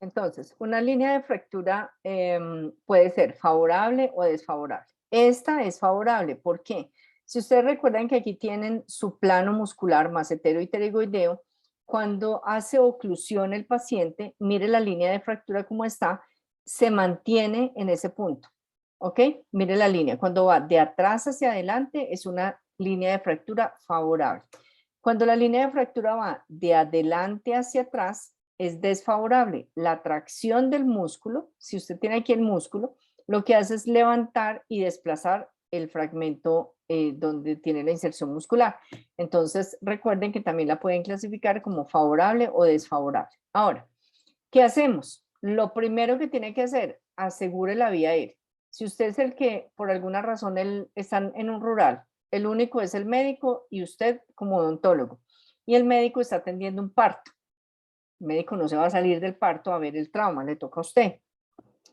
Entonces, una línea de fractura puede ser favorable o desfavorable. Esta es favorable, ¿por qué? Si ustedes recuerdan que aquí tienen su plano muscular masetero y pterygoideo, cuando hace oclusión el paciente, mire la línea de fractura como está, se mantiene en ese punto, ¿ok? Mire la línea, cuando va de atrás hacia adelante es una línea de fractura favorable. Cuando la línea de fractura va de adelante hacia atrás, es desfavorable. La tracción del músculo, si usted tiene aquí el músculo, lo que hace es levantar y desplazar el fragmento donde tiene la inserción muscular. Entonces, recuerden que también la pueden clasificar como favorable o desfavorable. Ahora, ¿qué hacemos? Lo primero que tiene que hacer, asegure la vía aérea. Si usted es el que, por alguna razón, están en un rural, el único es el médico y usted como odontólogo, y el médico está atendiendo un parto. El médico no se va a salir del parto a ver el trauma, le toca a usted.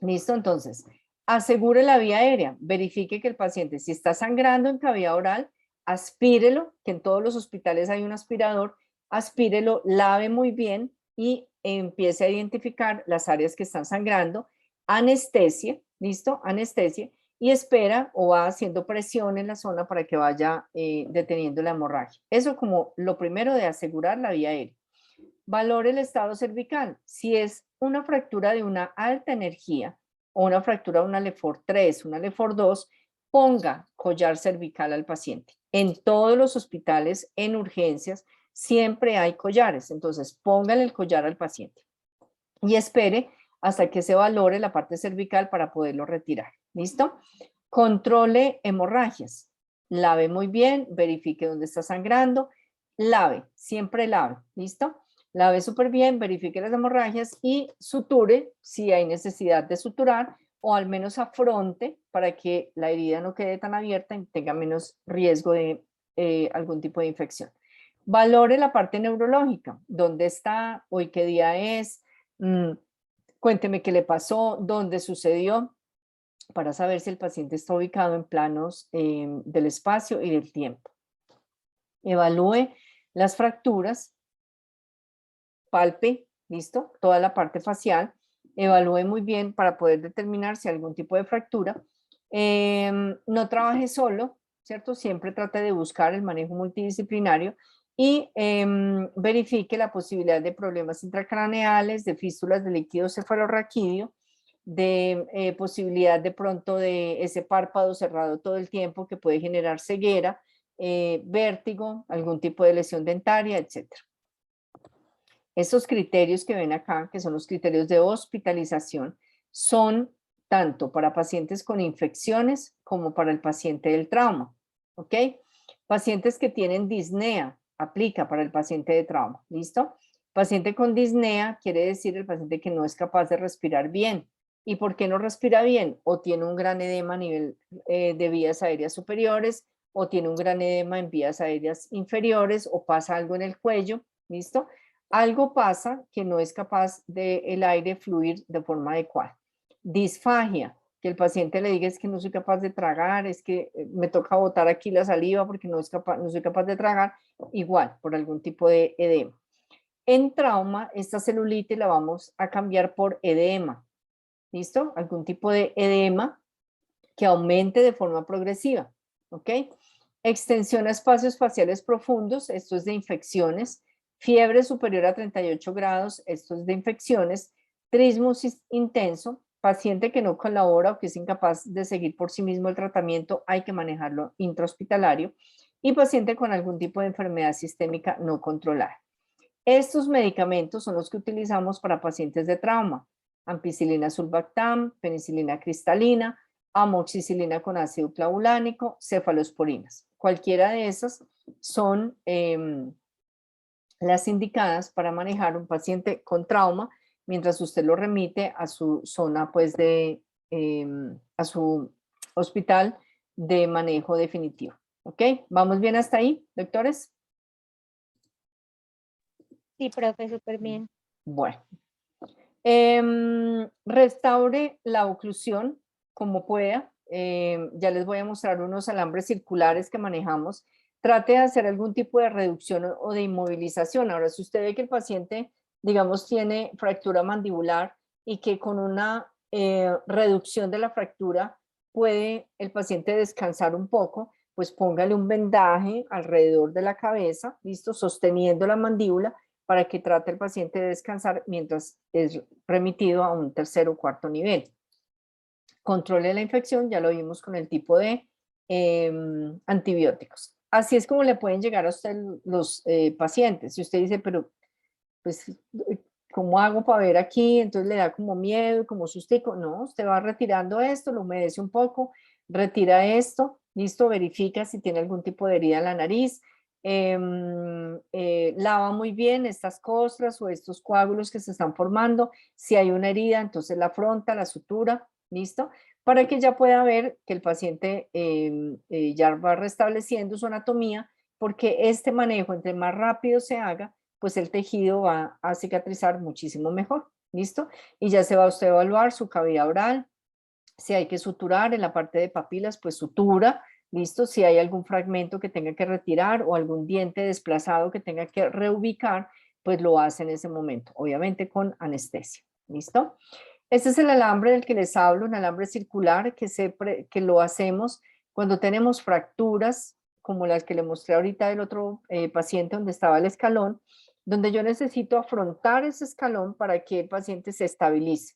¿Listo? Entonces, asegure la vía aérea, verifique que el paciente, si está sangrando en cavidad oral, aspírelo, que en todos los hospitales hay un aspirador, aspírelo, lave muy bien y empiece a identificar las áreas que están sangrando, anestesia, ¿listo? Anestesia, y espera o va haciendo presión en la zona para que vaya deteniendo la hemorragia. Eso como lo primero de asegurar la vía aérea. Valore el estado cervical. Si es una fractura de una alta energía o una fractura de una LeFort 3, una LeFort 2, ponga collar cervical al paciente. En todos los hospitales, en urgencias, siempre hay collares. Entonces, póngale el collar al paciente y espere hasta que se valore la parte cervical para poderlo retirar. ¿Listo? Controle hemorragias. Lave muy bien, verifique dónde está sangrando. Lave, siempre lave. ¿Listo? Lave súper bien, verifique las hemorragias y suture si hay necesidad de suturar o al menos afronte para que la herida no quede tan abierta y tenga menos riesgo de algún tipo de infección. Valore la parte neurológica, dónde está, hoy qué día es, cuénteme qué le pasó, dónde sucedió, para saber si el paciente está ubicado en planos del espacio y del tiempo. Evalúe las fracturas, palpe, ¿listo? Toda la parte facial, evalúe muy bien para poder determinar si hay algún tipo de fractura. No trabaje solo, ¿cierto? Siempre trate de buscar el manejo multidisciplinario y verifique la posibilidad de problemas intracraneales, de fístulas de líquido cefalorraquídeo de posibilidad de pronto de ese párpado cerrado todo el tiempo que puede generar ceguera, vértigo, algún tipo de lesión dentaria, etc. Estos criterios que ven acá, que son los criterios de hospitalización, son tanto para pacientes con infecciones como para el paciente del trauma, ¿ok? Pacientes que tienen disnea, aplica para el paciente de trauma, ¿listo? Paciente con disnea quiere decir el paciente que no es capaz de respirar bien. ¿Y por qué no respira bien? O tiene un gran edema a nivel de vías aéreas superiores, o tiene un gran edema en vías aéreas inferiores, o pasa algo en el cuello, ¿listo? Algo pasa que no es capaz del aire fluir de forma adecuada. Disfagia, que el paciente le diga es que no soy capaz de tragar, es que me toca botar aquí la saliva porque no soy capaz de tragar, igual, por algún tipo de edema. En trauma, esta celulitis la vamos a cambiar por edema, ¿listo? Algún tipo de edema que aumente de forma progresiva, ¿ok? Extensión a espacios faciales profundos, esto es de infecciones. Fiebre superior a 38 grados, esto es de infecciones. Trismus intenso, paciente que no colabora o que es incapaz de seguir por sí mismo el tratamiento, hay que manejarlo intrahospitalario. Y paciente con algún tipo de enfermedad sistémica no controlada. Estos medicamentos son los que utilizamos para pacientes de trauma. Ampicilina sulbactam, penicilina cristalina, amoxicilina con ácido clavulánico, cefalosporinas. Cualquiera de esas son las indicadas para manejar un paciente con trauma mientras usted lo remite a su zona, pues, a su hospital de manejo definitivo. ¿Ok? ¿Vamos bien hasta ahí, doctores? Sí, profe, súper bien. Bueno. Restaure la oclusión como pueda. Ya les voy a mostrar unos alambres circulares que manejamos. Trate de hacer algún tipo de reducción o de inmovilización. Ahora, si usted ve que el paciente, digamos, tiene fractura mandibular y que con una reducción de la fractura puede el paciente descansar un poco, pues póngale un vendaje alrededor de la cabeza, ¿listo? Sosteniendo la mandíbula para que trate el paciente de descansar mientras es remitido a un tercer o cuarto nivel. Controle la infección, ya lo vimos con el tipo de antibióticos. Así es como le pueden llegar a usted los pacientes. Si usted dice, pero pues, ¿cómo hago para ver aquí? Entonces le da como miedo, como sustico. No, usted va retirando esto, lo humedece un poco, retira esto, listo, verifica si tiene algún tipo de herida en la nariz, lava muy bien estas costras o estos coágulos que se están formando. Si hay una herida, entonces la afronta, la sutura, listo, para que ya pueda ver que el paciente ya va restableciendo su anatomía, porque este manejo, entre más rápido se haga, pues el tejido va a cicatrizar muchísimo mejor, ¿listo? Y ya se va usted a evaluar su cavidad oral, si hay que suturar en la parte de papilas, pues sutura, ¿listo? Si hay algún fragmento que tenga que retirar o algún diente desplazado que tenga que reubicar, pues lo hace en ese momento, obviamente con anestesia, ¿listo? Este es el alambre del que les hablo, un alambre circular que lo hacemos cuando tenemos fracturas, como las que le mostré ahorita del otro paciente donde estaba el escalón, donde yo necesito afrontar ese escalón para que el paciente se estabilice.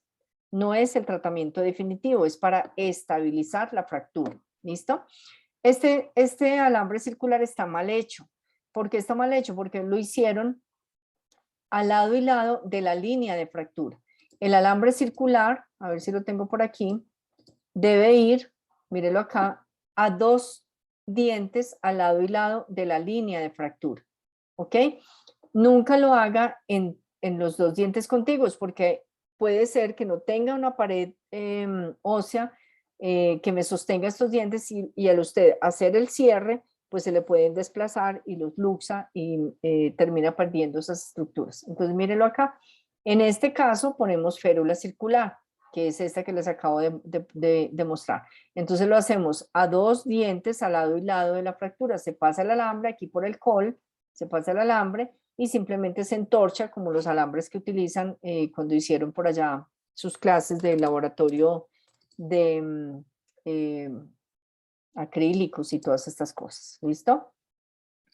No es el tratamiento definitivo, es para estabilizar la fractura, ¿listo? Este alambre circular está mal hecho. ¿Por qué está mal hecho? Porque lo hicieron al lado y lado de la línea de fractura. El alambre circular, a ver si lo tengo por aquí, debe ir, mírelo acá, a 2 dientes al lado y lado de la línea de fractura, ¿ok? Nunca lo haga en los 2 dientes contiguos porque puede ser que no tenga una pared ósea que me sostenga estos dientes y al usted hacer el cierre, pues se le pueden desplazar y los luxa y termina perdiendo esas estructuras. Entonces mírelo acá. En este caso ponemos férula circular, que es esta que les acabo de mostrar. Entonces lo hacemos a 2 dientes al lado y lado de la fractura. Se pasa el alambre aquí por el col, se pasa el alambre y simplemente se entorcha como los alambres que utilizan cuando hicieron por allá sus clases de laboratorio de acrílicos y todas estas cosas. ¿Listo?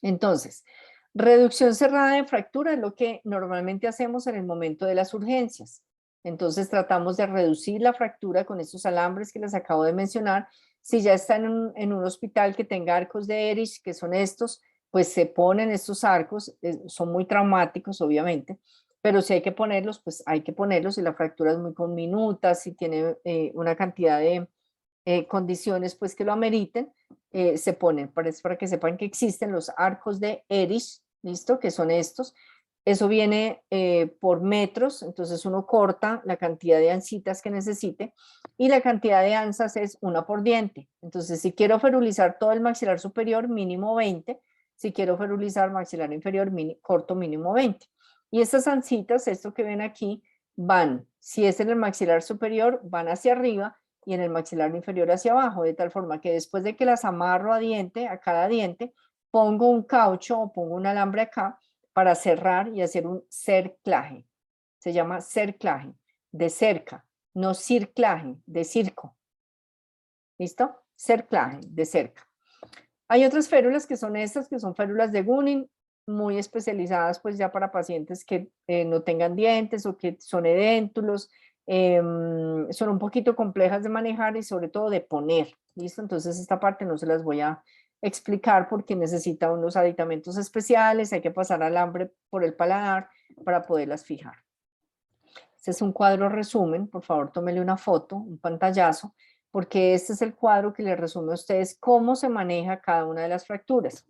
Entonces, reducción cerrada de fractura es lo que normalmente hacemos en el momento de las urgencias. Entonces tratamos de reducir la fractura con estos alambres que les acabo de mencionar. Si ya está en un hospital que tenga arcos de Erich, que son estos, pues se ponen estos arcos, son muy traumáticos obviamente, pero si hay que ponerlos, pues hay que ponerlos. Si la fractura es muy conminuta, si tiene una cantidad de condiciones pues que lo ameriten, se ponen, para que sepan que existen los arcos de Erich, ¿listo? Que son estos. Eso viene por metros, entonces uno corta la cantidad de ancitas que necesite y la cantidad de anzas es una por diente. Entonces, si quiero ferulizar todo el maxilar superior, mínimo 20. Si quiero ferulizar maxilar inferior, corto mínimo 20. Y estas ancitas, esto que ven aquí, van, si es en el maxilar superior, van hacia arriba y en el maxilar inferior hacia abajo, de tal forma que después de que las amarro a cada diente, pongo un caucho o pongo un alambre acá para cerrar y hacer un cerclaje. Se llama cerclaje, de cerca, no circlaje, de circo. ¿Listo? Cerclaje, de cerca. Hay otras férulas que son estas, que son férulas de Gunning, muy especializadas pues ya para pacientes que no tengan dientes o que son edéntulos, son un poquito complejas de manejar y sobre todo de poner, ¿listo? Entonces esta parte no se las voy a explicar porque necesita unos aditamentos especiales, hay que pasar alambre por el paladar para poderlas fijar. Este es un cuadro resumen, por favor tómele una foto, un pantallazo, porque este es el cuadro que les resume a ustedes cómo se maneja cada una de las fracturas.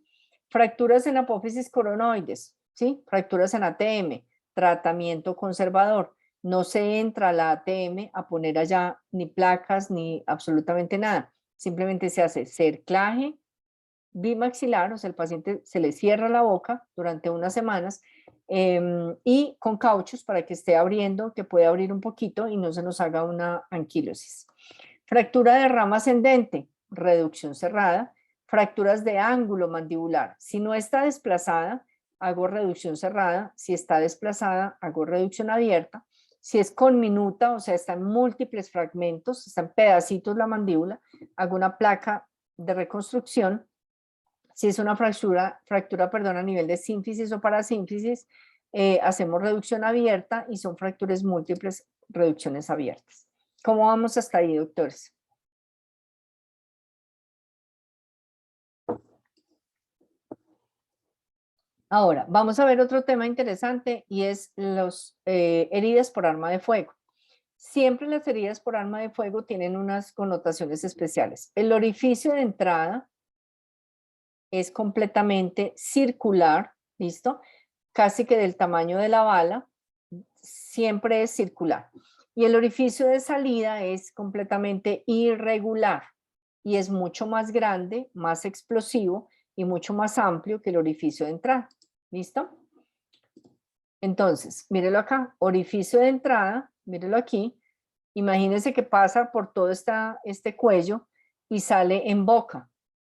Fracturas en apófisis coronoides, ¿sí? Fracturas en ATM, tratamiento conservador. No se entra a la ATM a poner allá ni placas ni absolutamente nada. Simplemente se hace cerclaje bimaxilar, o sea, el paciente se le cierra la boca durante unas semanas y con cauchos para que esté abriendo, que pueda abrir un poquito y no se nos haga una anquilosis. Fractura de rama ascendente, reducción cerrada. Fracturas de ángulo mandibular. Si no está desplazada, hago reducción cerrada. Si está desplazada, hago reducción abierta. Si es conminuta, o sea, está en múltiples fragmentos, está en pedacitos la mandíbula, hago una placa de reconstrucción. Si es una fractura a nivel de sínfisis o parasínfisis, hacemos reducción abierta y son fracturas múltiples, reducciones abiertas. ¿Cómo vamos hasta ahí, doctores? Ahora, vamos a ver otro tema interesante y es las heridas por arma de fuego. Siempre las heridas por arma de fuego tienen unas connotaciones especiales. El orificio de entrada es completamente circular, ¿listo? Casi que del tamaño de la bala, siempre es circular. Y el orificio de salida es completamente irregular y es mucho más grande, más explosivo y mucho más amplio que el orificio de entrada. ¿Listo? Entonces, mírelo acá, orificio de entrada, mírelo aquí, imagínense que pasa por todo este cuello y sale en boca.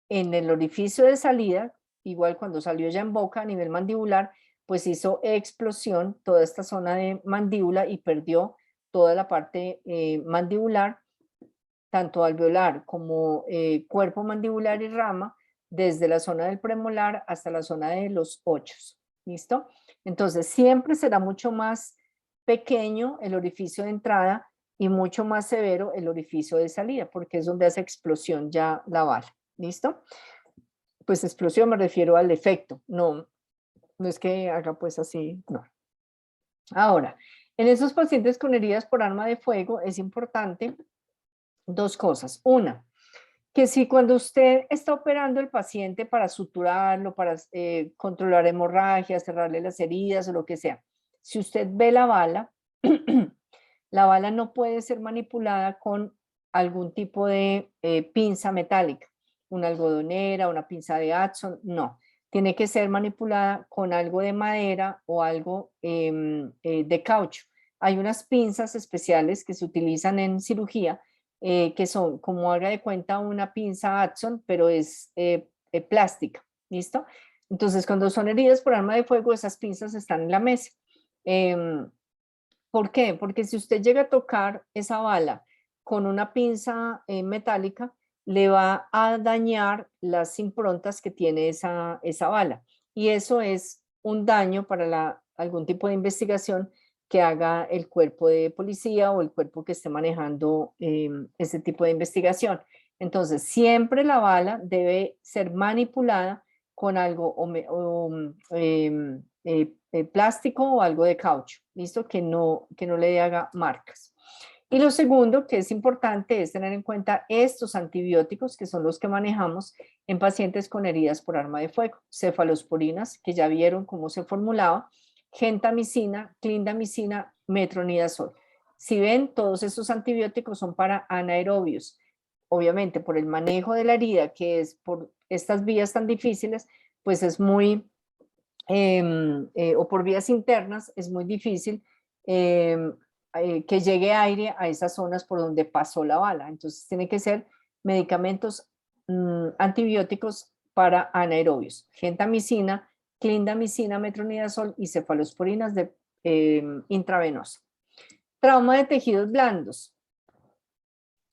En el orificio de salida, igual cuando salió ya en boca a nivel mandibular, pues hizo explosión toda esta zona de mandíbula y perdió toda la parte mandibular, tanto alveolar como cuerpo mandibular y rama, desde la zona del premolar hasta la zona de los ochos. ¿Listo? Entonces siempre será mucho más pequeño el orificio de entrada y mucho más severo el orificio de salida, porque es donde hace explosión ya la bala. ¿Listo? Pues explosión me refiero al efecto, no es que haga pues así, no. Ahora, en esos pacientes con heridas por arma de fuego es importante dos cosas. Una, que si cuando usted está operando el paciente para suturarlo, para controlar hemorragias, cerrarle las heridas o lo que sea, si usted ve la bala, la bala no puede ser manipulada con algún tipo de pinza metálica, una algodonera, una pinza de Adson, no. Tiene que ser manipulada con algo de madera o algo de caucho. Hay unas pinzas especiales que se utilizan en cirugía que son, como haga de cuenta, una pinza Adson, pero es plástica, ¿listo? Entonces, cuando son heridas por arma de fuego, esas pinzas están en la mesa. ¿Por qué? Porque si usted llega a tocar esa bala con una pinza metálica, le va a dañar las improntas que tiene esa bala. Y eso es un daño para algún tipo de investigación que haga el cuerpo de policía o el cuerpo que esté manejando ese tipo de investigación. Entonces, siempre la bala debe ser manipulada con algo plástico o algo de caucho, ¿listo? Que no le haga marcas. Y lo segundo que es importante es tener en cuenta estos antibióticos que son los que manejamos en pacientes con heridas por arma de fuego. Cefalosporinas, que ya vieron cómo se formulaba, gentamicina, clindamicina, metronidazol. Si ven, todos estos antibióticos son para anaerobios. Obviamente, por el manejo de la herida, que es por estas vías tan difíciles, pues es muy, o por vías internas, es muy difícil que llegue aire a esas zonas por donde pasó la bala. Entonces, tiene que ser medicamentos antibióticos para anaerobios. Gentamicina, clindamicina, metronidazol y cefalosporinas intravenosa. Trauma de tejidos blandos.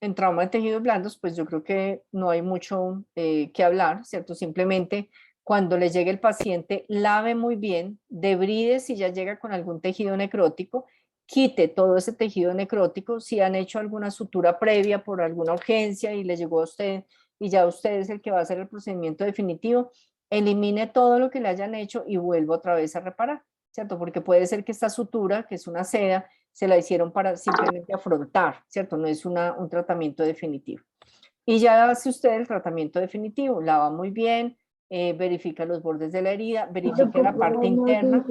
En trauma de tejidos blandos, pues yo creo que no hay mucho que hablar, ¿cierto? Simplemente cuando le llegue el paciente, lave muy bien, debride si ya llega con algún tejido necrótico, quite todo ese tejido necrótico, si han hecho alguna sutura previa por alguna urgencia y le llegó a usted y ya usted es el que va a hacer el procedimiento definitivo, elimine todo lo que le hayan hecho y vuelva otra vez a reparar, ¿cierto? Porque puede ser que esta sutura, que es una seda, se la hicieron para simplemente afrontar, ¿cierto? No es un tratamiento definitivo. Y ya hace usted el tratamiento definitivo, lava muy bien, verifica los bordes de la herida, verifica la parte interna.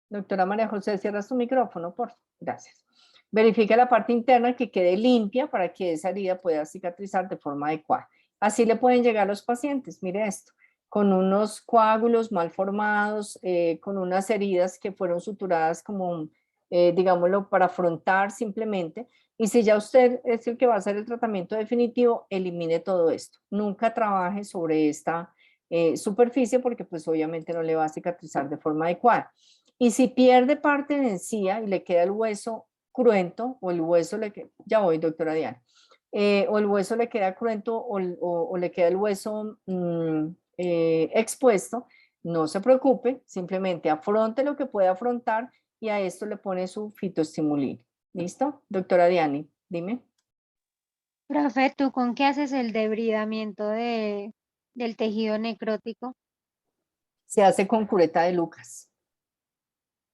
Doctora María José, cierra su micrófono, por favor. Gracias. Verifica la parte interna que quede limpia para que esa herida pueda cicatrizar de forma adecuada. Así le pueden llegar a los pacientes, mire esto, con unos coágulos mal formados, con unas heridas que fueron suturadas como, digámoslo, para afrontar simplemente. Y si ya usted es el que va a hacer el tratamiento definitivo, elimine todo esto. Nunca trabaje sobre esta superficie porque pues obviamente no le va a cicatrizar de forma adecuada. Y si pierde parte de encía y le queda el hueso cruento, o el hueso le queda, ya voy, doctora Diana, o el hueso le queda cruento o le queda el hueso expuesto, no se preocupe, simplemente afronte lo que pueda afrontar y a esto le pone su fitoestimulina. ¿Listo? Doctora Diani, dime. Profe, ¿tú con qué haces el debridamiento del tejido necrótico? Se hace con cureta de Lucas.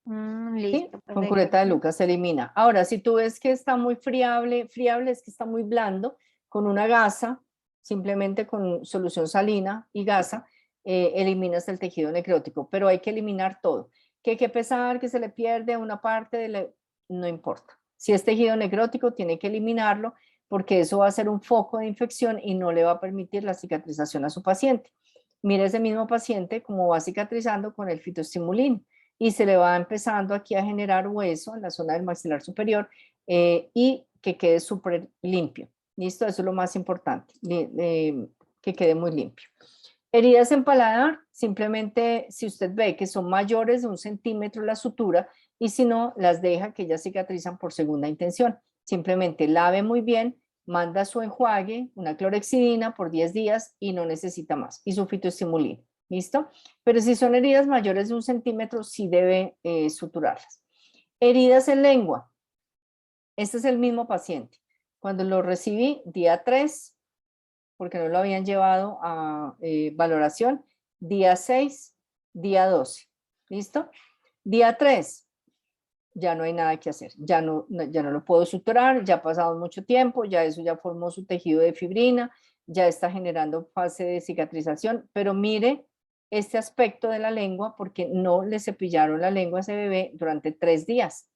¿Sí? Listo, Con perfecto. cureta de Lucas se elimina. Ahora, si tú ves que está muy friable es que está muy blando, con una gasa, simplemente con solución salina y gasa, eliminas el tejido necrótico, pero hay que eliminar todo. Que hay que pesar, que se le pierde una parte, no importa. Si es tejido necrótico, tiene que eliminarlo porque eso va a ser un foco de infección y no le va a permitir la cicatrización a su paciente. Mire ese mismo paciente como va cicatrizando con el fitoestimulín y se le va empezando aquí a generar hueso en la zona del maxilar superior y que quede súper limpio. ¿Listo? Eso es lo más importante, que quede muy limpio. Heridas en paladar, simplemente si usted ve que son mayores de 1 centímetro la sutura y si no, las deja que ya cicatrizan por segunda intención. Simplemente lave muy bien, manda su enjuague, una clorexidina por 10 días y no necesita más. Y su fitoestimulina. ¿Listo? Pero si son heridas mayores de 1 centímetro, sí debe suturarlas. Heridas en lengua. Este es el mismo paciente. Cuando lo recibí, día 3, porque no lo habían llevado a valoración, día 6, día 12. ¿Listo? Día 3, ya no hay nada que hacer. Ya no lo puedo suturar, ya ha pasado mucho tiempo, ya eso ya formó su tejido de fibrina, ya está generando fase de cicatrización, pero mire este aspecto de la lengua porque no le cepillaron la lengua a ese bebé durante 3 días.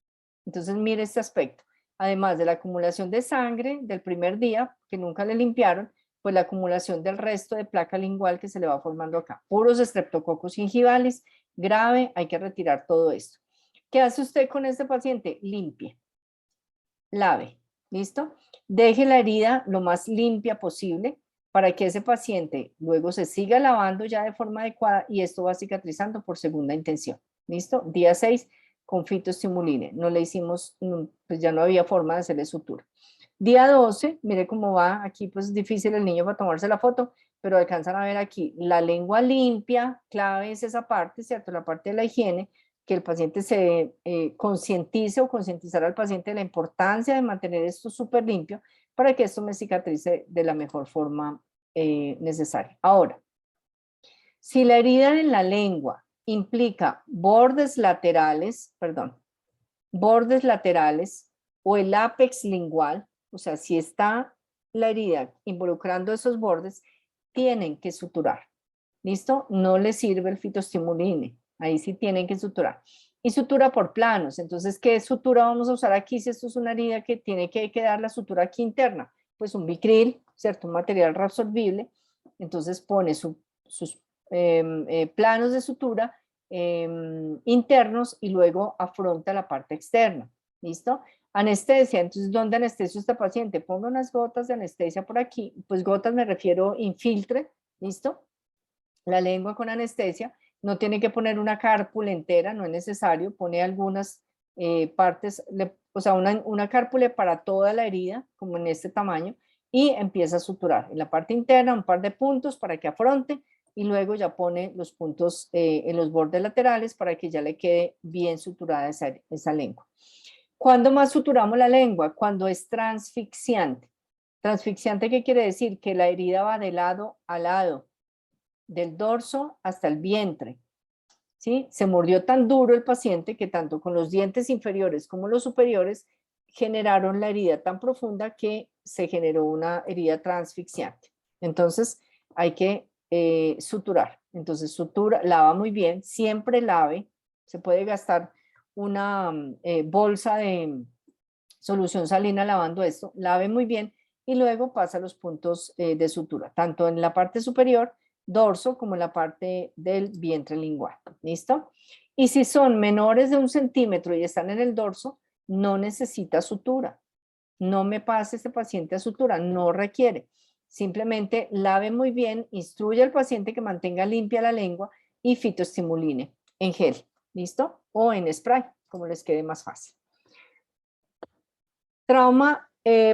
Entonces mire este aspecto. Además de la acumulación de sangre del primer día, que nunca le limpiaron, pues la acumulación del resto de placa lingual que se le va formando acá. Puros estreptococos gingivales, grave, hay que retirar todo esto. ¿Qué hace usted con este paciente? Limpie, lave, ¿listo? Deje la herida lo más limpia posible para que ese paciente luego se siga lavando ya de forma adecuada y esto va cicatrizando por segunda intención, ¿listo? Día 6 con fitoestimuline, no le hicimos, pues ya no había forma de hacerle sutura. Día 12, mire cómo va, aquí pues es difícil el niño para tomarse la foto, pero alcanzan a ver aquí, la lengua limpia, clave es esa parte, ¿cierto? La parte de la higiene, que el paciente se concientice o concientizar al paciente de la importancia de mantener esto súper limpio para que esto me cicatrice de la mejor forma necesaria. Ahora, si la herida en la lengua implica bordes laterales o el ápex lingual, o sea, si está la herida involucrando esos bordes, tienen que suturar. ¿Listo? No les sirve el fitoestimuline. Ahí sí tienen que suturar. Y sutura por planos. Entonces, ¿qué sutura vamos a usar aquí si esto es una herida que tiene que quedar la sutura aquí interna? Pues un Vicryl, ¿cierto? Un material reabsorbible. Entonces pone sus planos de sutura internos y luego afronta la parte externa. ¿Listo? Anestesia. Entonces, ¿dónde anestesio a este paciente? Pongo unas gotas de anestesia por aquí. Pues gotas me refiero infiltre. ¿Listo? La lengua con anestesia. No tiene que poner una cárpula entera, no es necesario. Pone algunas partes, o sea, una cárpula para toda la herida, como en este tamaño, y empieza a suturar. En la parte interna, un par de puntos para que afronte, y luego ya pone los puntos en los bordes laterales para que ya le quede bien suturada esa lengua. ¿Cuándo más suturamos la lengua? Cuando es transfixiante. Transfixiante, ¿qué quiere decir? Que la herida va de lado a lado, del dorso hasta el vientre. ¿Sí? Se mordió tan duro el paciente que tanto con los dientes inferiores como los superiores generaron la herida tan profunda que se generó una herida transfixiante. Entonces hay que suturar. Entonces sutura, lava muy bien, siempre lave. Se puede gastar una bolsa de solución salina lavando esto, lave muy bien y luego pasa los puntos de sutura, tanto en la parte superior, dorso, como en la parte del vientre lingual. ¿Listo? Y si son menores de 1 centímetro y están en el dorso, no necesita sutura. No me pase este paciente a sutura, no requiere. Simplemente lave muy bien, instruye al paciente que mantenga limpia la lengua y fitoestimuline en gel. ¿Listo? O en spray, como les quede más fácil. Trauma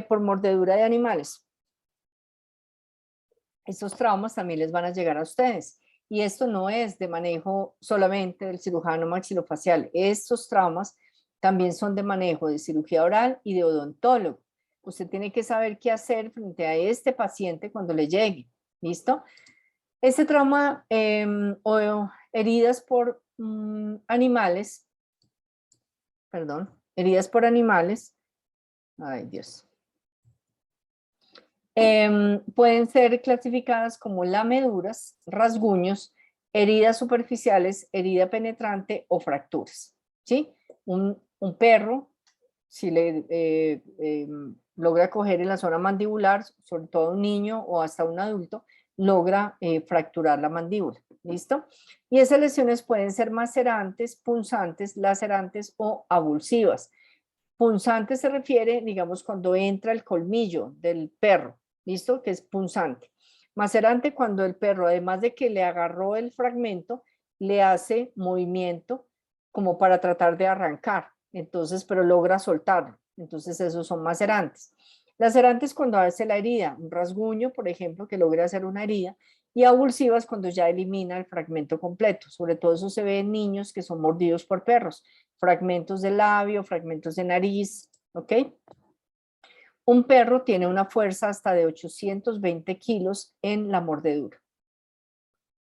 por mordedura de animales. Estos traumas también les van a llegar a ustedes. Y esto no es de manejo solamente del cirujano maxilofacial. Estos traumas también son de manejo de cirugía oral y de odontólogo. Usted tiene que saber qué hacer frente a este paciente cuando le llegue. ¿Listo? Este trauma o heridas por animales, heridas por animales, ay Dios, pueden ser clasificadas como lameduras, rasguños, heridas superficiales, herida penetrante o fracturas. ¿Sí? Un perro, si le logra coger en la zona mandibular, sobre todo un niño o hasta un adulto, logra fracturar la mandíbula. ¿Listo? Y esas lesiones pueden ser macerantes, punzantes, lacerantes o avulsivas. Punzante se refiere, digamos, cuando entra el colmillo del perro. ¿Listo? Que es punzante. Macerante cuando el perro, además de que le agarró el fragmento, le hace movimiento como para tratar de arrancar. Entonces, pero logra soltarlo. Entonces, esos son macerantes. Lacerantes cuando hace la herida, un rasguño, por ejemplo, que logra hacer una herida. Y avulsivas cuando ya elimina el fragmento completo. Sobre todo eso se ve en niños que son mordidos por perros. Fragmentos de labio, fragmentos de nariz, ¿ok? Un perro tiene una fuerza hasta de 820 kilos en la mordedura.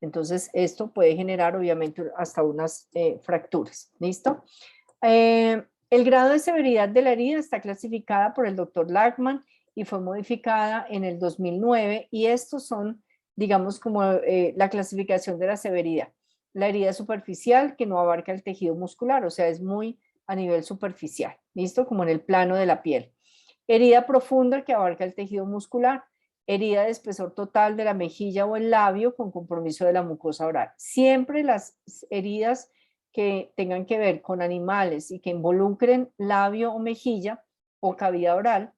Entonces, esto puede generar, obviamente, hasta unas fracturas. ¿Listo? El grado de severidad de la herida está clasificada por el doctor Lachman y fue modificada en el 2009. Y estos son, digamos, como la clasificación de la severidad. La herida superficial, que no abarca el tejido muscular, o sea, es muy a nivel superficial. ¿Listo? Como en el plano de la piel. Herida profunda que abarca el tejido muscular, herida de espesor total de la mejilla o el labio con compromiso de la mucosa oral. Siempre las heridas que tengan que ver con animales y que involucren labio o mejilla o cavidad oral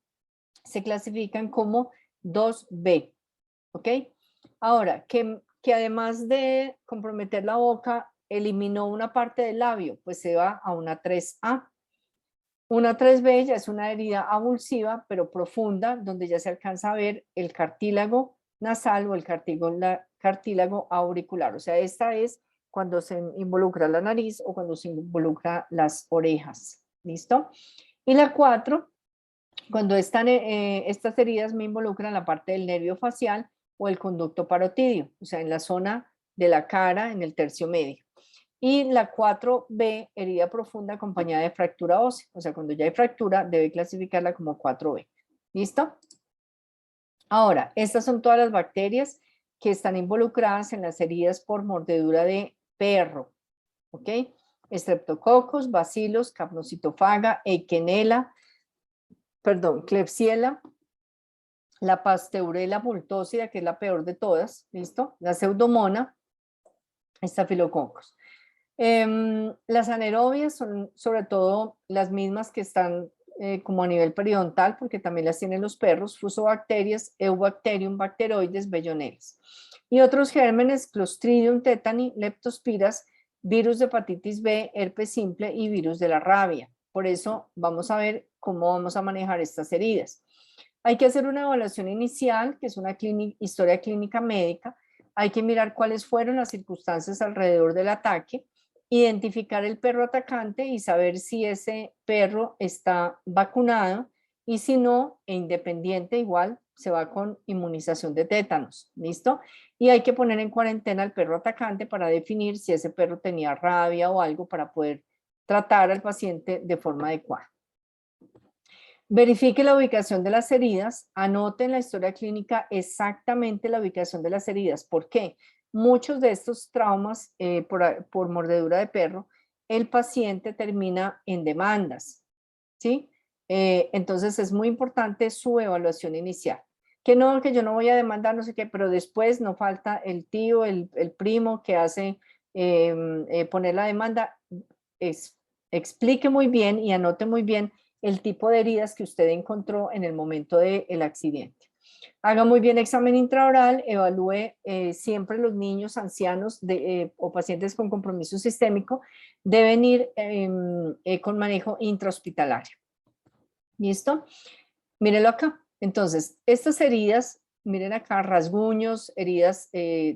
se clasifican como 2B. ¿Ok? Ahora, que además de comprometer la boca, eliminó una parte del labio, pues se va a una 3A. Una 3B ya es una herida avulsiva, pero profunda, donde ya se alcanza a ver el cartílago nasal o el cartílago auricular. O sea, esta es cuando se involucra la nariz o cuando se involucra las orejas. ¿Listo? Y la 4, cuando están estas heridas me involucran la parte del nervio facial o el conducto parotidio, o sea, en la zona de la cara, en el tercio medio. Y la 4B, herida profunda acompañada de fractura ósea. O sea, cuando ya hay fractura, debe clasificarla como 4B. ¿Listo? Ahora, estas son todas las bacterias que están involucradas en las heridas por mordedura de perro. ¿Ok? Streptococcus, Bacillus, Capnocitofaga, Klebsiella, la Pasteurella multósida, que es la peor de todas, ¿listo? La Pseudomonas, Staphylococcus. Las anaerobias son sobre todo las mismas que están como a nivel periodontal, porque también las tienen los perros: Fusobacterias, Eubacterium, Bacteroides, Vellonelas. Y otros gérmenes: Clostridium tetani, Leptospiras, virus de hepatitis B, herpes simple y virus de la rabia. Por eso vamos a ver cómo vamos a manejar estas heridas. Hay que hacer una evaluación inicial, que es una historia clínica médica. Hay que mirar cuáles fueron las circunstancias alrededor del ataque, identificar el perro atacante y saber si ese perro está vacunado, y si no, e independiente, igual se va con inmunización de tétanos. ¿Listo? Y hay que poner en cuarentena al perro atacante para definir si ese perro tenía rabia o algo, para poder tratar al paciente de forma adecuada. Verifique la ubicación de las heridas, anote en la historia clínica exactamente la ubicación de las heridas. ¿Por qué? Muchos de estos traumas por mordedura de perro, el paciente termina en demandas, ¿sí? Entonces es muy importante su evaluación inicial. Que no, que yo no voy a demandar, no sé qué, pero después no falta el tío, el primo que hace poner la demanda. Explique muy bien y anote muy bien el tipo de heridas que usted encontró en el momento del accidente. Haga muy bien examen intraoral, evalúe siempre los niños, ancianos o pacientes con compromiso sistémico, deben ir con manejo intrahospitalario. ¿Listo? Mírenlo acá. Entonces, estas heridas, miren acá, rasguños, heridas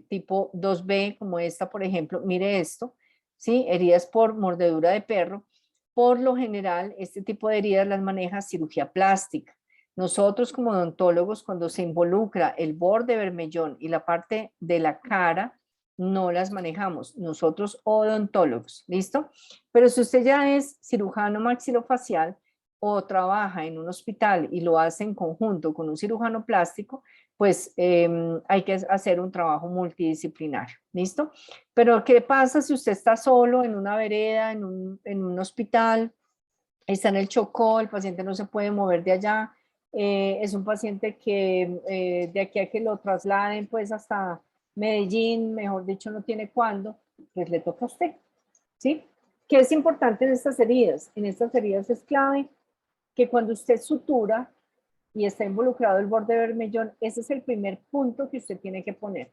tipo 2B, como esta, por ejemplo, mire esto, ¿sí? Heridas por mordedura de perro. Por lo general, este tipo de heridas las maneja cirugía plástica. Nosotros como odontólogos, cuando se involucra el borde bermellón y la parte de la cara, no las manejamos. Nosotros odontólogos, ¿listo? Pero si usted ya es cirujano maxilofacial o trabaja en un hospital y lo hace en conjunto con un cirujano plástico, pues hay que hacer un trabajo multidisciplinario, ¿listo? Pero ¿qué pasa si usted está solo en una vereda, en un hospital, está en el Chocó, el paciente no se puede mover de allá, es un paciente que de aquí a que lo trasladen pues hasta Medellín, mejor dicho, no tiene cuándo, pues le toca a usted, ¿sí? ¿Qué es importante en estas heridas? En estas heridas es clave que cuando usted sutura y está involucrado el borde bermellón, ese es el primer punto que usted tiene que poner,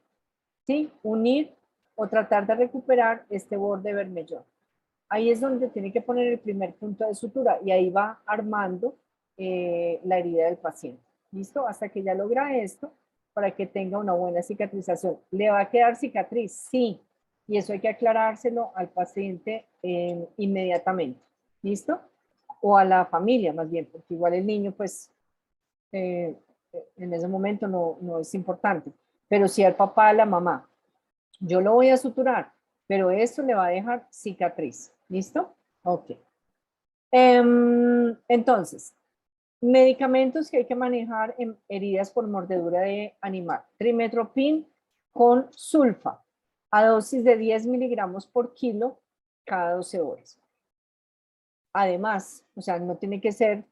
¿sí? Unir o tratar de recuperar este borde bermellón. Ahí es donde tiene que poner el primer punto de sutura y ahí va armando la herida del paciente. ¿Listo? Hasta que ya logra esto, para que tenga una buena cicatrización. ¿Le va a quedar cicatriz? Sí. Y eso hay que aclarárselo al paciente inmediatamente. ¿Listo? O a la familia más bien, porque igual el niño pues en ese momento no es importante. Pero sí al papá, a la mamá. Yo lo voy a suturar, pero esto le va a dejar cicatriz. ¿Listo? Ok. Entonces, medicamentos que hay que manejar en heridas por mordedura de animal. Trimestoprim con sulfa a dosis de 10 miligramos por kilo cada 12 horas. Además, o sea, no tiene que ser,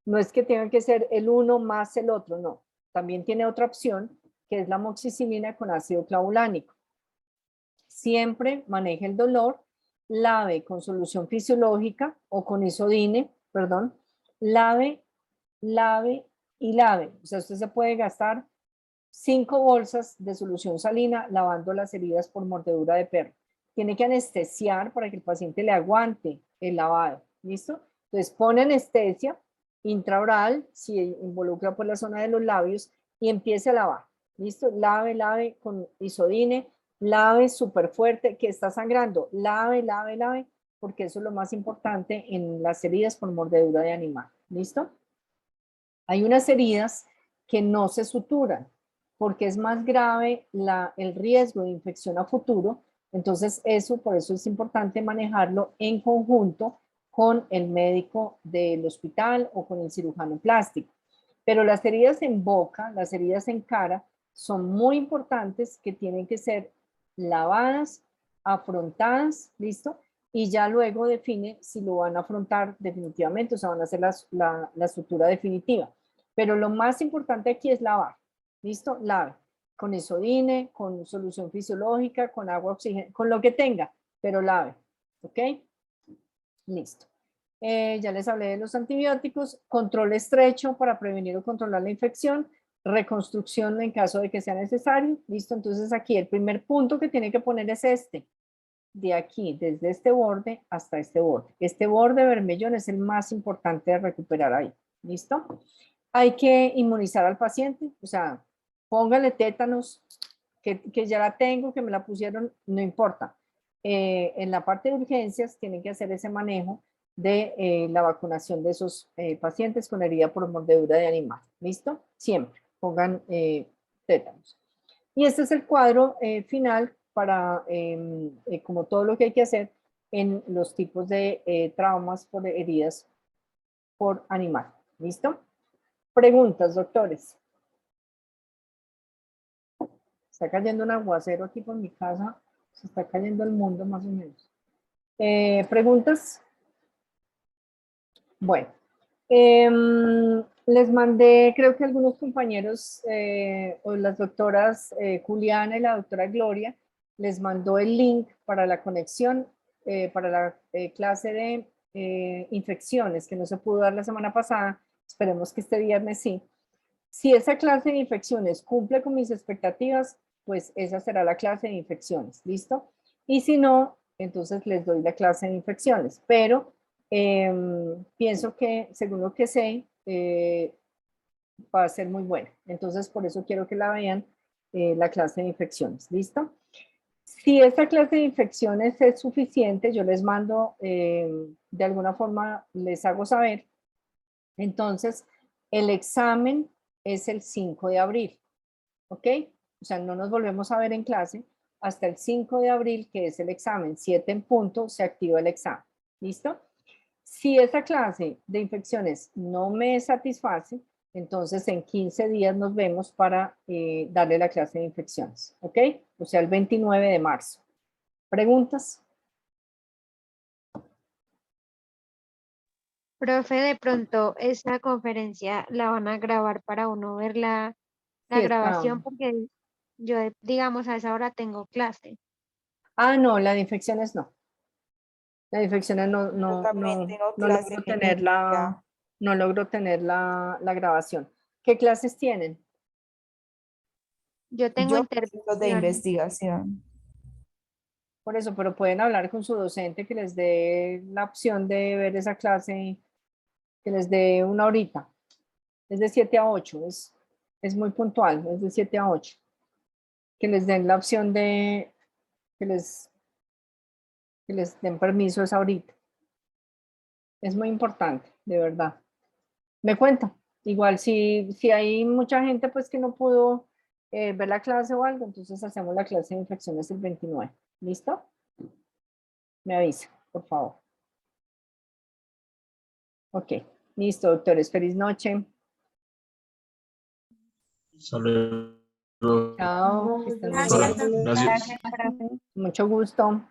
no es que tenga que ser el uno más el otro, no. También tiene otra opción, que es la amoxicilina con ácido clavulánico. Siempre maneje el dolor, lave con solución fisiológica o con isodine, perdón, lave y lave. O sea, usted se puede gastar 5 bolsas de solución salina lavando las heridas por mordedura de perro. Tiene que anestesiar para que el paciente le aguante el lavado. ¿Listo? Entonces pone anestesia intraoral, si involucra por la zona de los labios, y empiece a lavar. ¿Listo? Lave con isodine, lave súper fuerte, que está sangrando, lave, porque eso es lo más importante en las heridas por mordedura de animal. ¿Listo? Hay unas heridas que no se suturan porque es más grave el riesgo de infección a futuro. Entonces, por eso es importante manejarlo en conjunto con el médico del hospital o con el cirujano plástico. Pero las heridas en boca, las heridas en cara, son muy importantes, que tienen que ser lavadas, afrontadas, ¿listo? Y ya luego define si lo van a afrontar definitivamente, o sea, van a hacer la sutura definitiva. Pero lo más importante aquí es lavar, ¿listo? Lave, con isodine, con solución fisiológica, con agua oxígeno, con lo que tenga, pero lave, ¿ok? Listo. Ya les hablé de los antibióticos, control estrecho para prevenir o controlar la infección, reconstrucción en caso de que sea necesario, ¿listo? Entonces aquí el primer punto que tiene que poner es este, de aquí, desde este borde hasta este borde. Este borde vermellón es el más importante de recuperar ahí, ¿listo? Hay que inmunizar al paciente, o sea, póngale tétanos, que ya la tengo, que me la pusieron, no importa. En la parte de urgencias tienen que hacer ese manejo de la vacunación de esos pacientes con herida por mordedura de animal. ¿Listo? Siempre pongan tétanos. Y este es el cuadro final para como todo lo que hay que hacer en los tipos de traumas por heridas por animal. ¿Listo? Preguntas, doctores. Está cayendo un aguacero aquí por mi casa. Se está cayendo el mundo más o menos. ¿Preguntas? Bueno. Les mandé, creo que algunos compañeros o las doctoras Juliana y la doctora Gloria, les mandó el link para la conexión para la clase de infecciones que no se pudo dar la semana pasada. Esperemos que este viernes sí. Si esa clase de infecciones cumple con mis expectativas, pues esa será la clase de infecciones, ¿listo? Y si no, entonces les doy la clase de infecciones, pero pienso que, según lo que sé, va a ser muy buena. Entonces, por eso quiero que la vean, la clase de infecciones, ¿listo? Si esta clase de infecciones es suficiente, yo les mando, de alguna forma, les hago saber. Entonces, el examen es el 5 de abril, ¿ok? O sea, no nos volvemos a ver en clase hasta el 5 de abril, que es el examen, 7 en punto, se activa el examen, ¿listo? Si esa clase de infecciones no me satisface, entonces en 15 días nos vemos para darle la clase de infecciones, ¿ok? O sea, el 29 de marzo. ¿Preguntas? Profe, de pronto esta conferencia la van a grabar para uno ver la Sí, grabación, porque yo, digamos, a esa hora tengo clase. Ah, no, la de infecciones no. La de infecciones Yo también tengo no clase logro en tener día. no logro tener la grabación. ¿Qué clases tienen? Yo tengo Yo los de intervenciones. investigación. Por eso, pero pueden hablar con su docente que les dé la opción de ver esa clase, que les dé una horita. Es de 7 a 8, es muy puntual, es de 7 a 8. Que les den la opción de que les den permiso esa horita. Es muy importante, de verdad. Me cuenta. Igual si hay mucha gente pues que no pudo ver la clase o algo, entonces hacemos la clase de infecciones el 29. ¿Listo? Me avisa, por favor. Ok. Listo, doctores. Feliz noche. Saludos. Chao. Que estén muy Doctora, bien. gracias. Gracias, profe. Mucho gusto.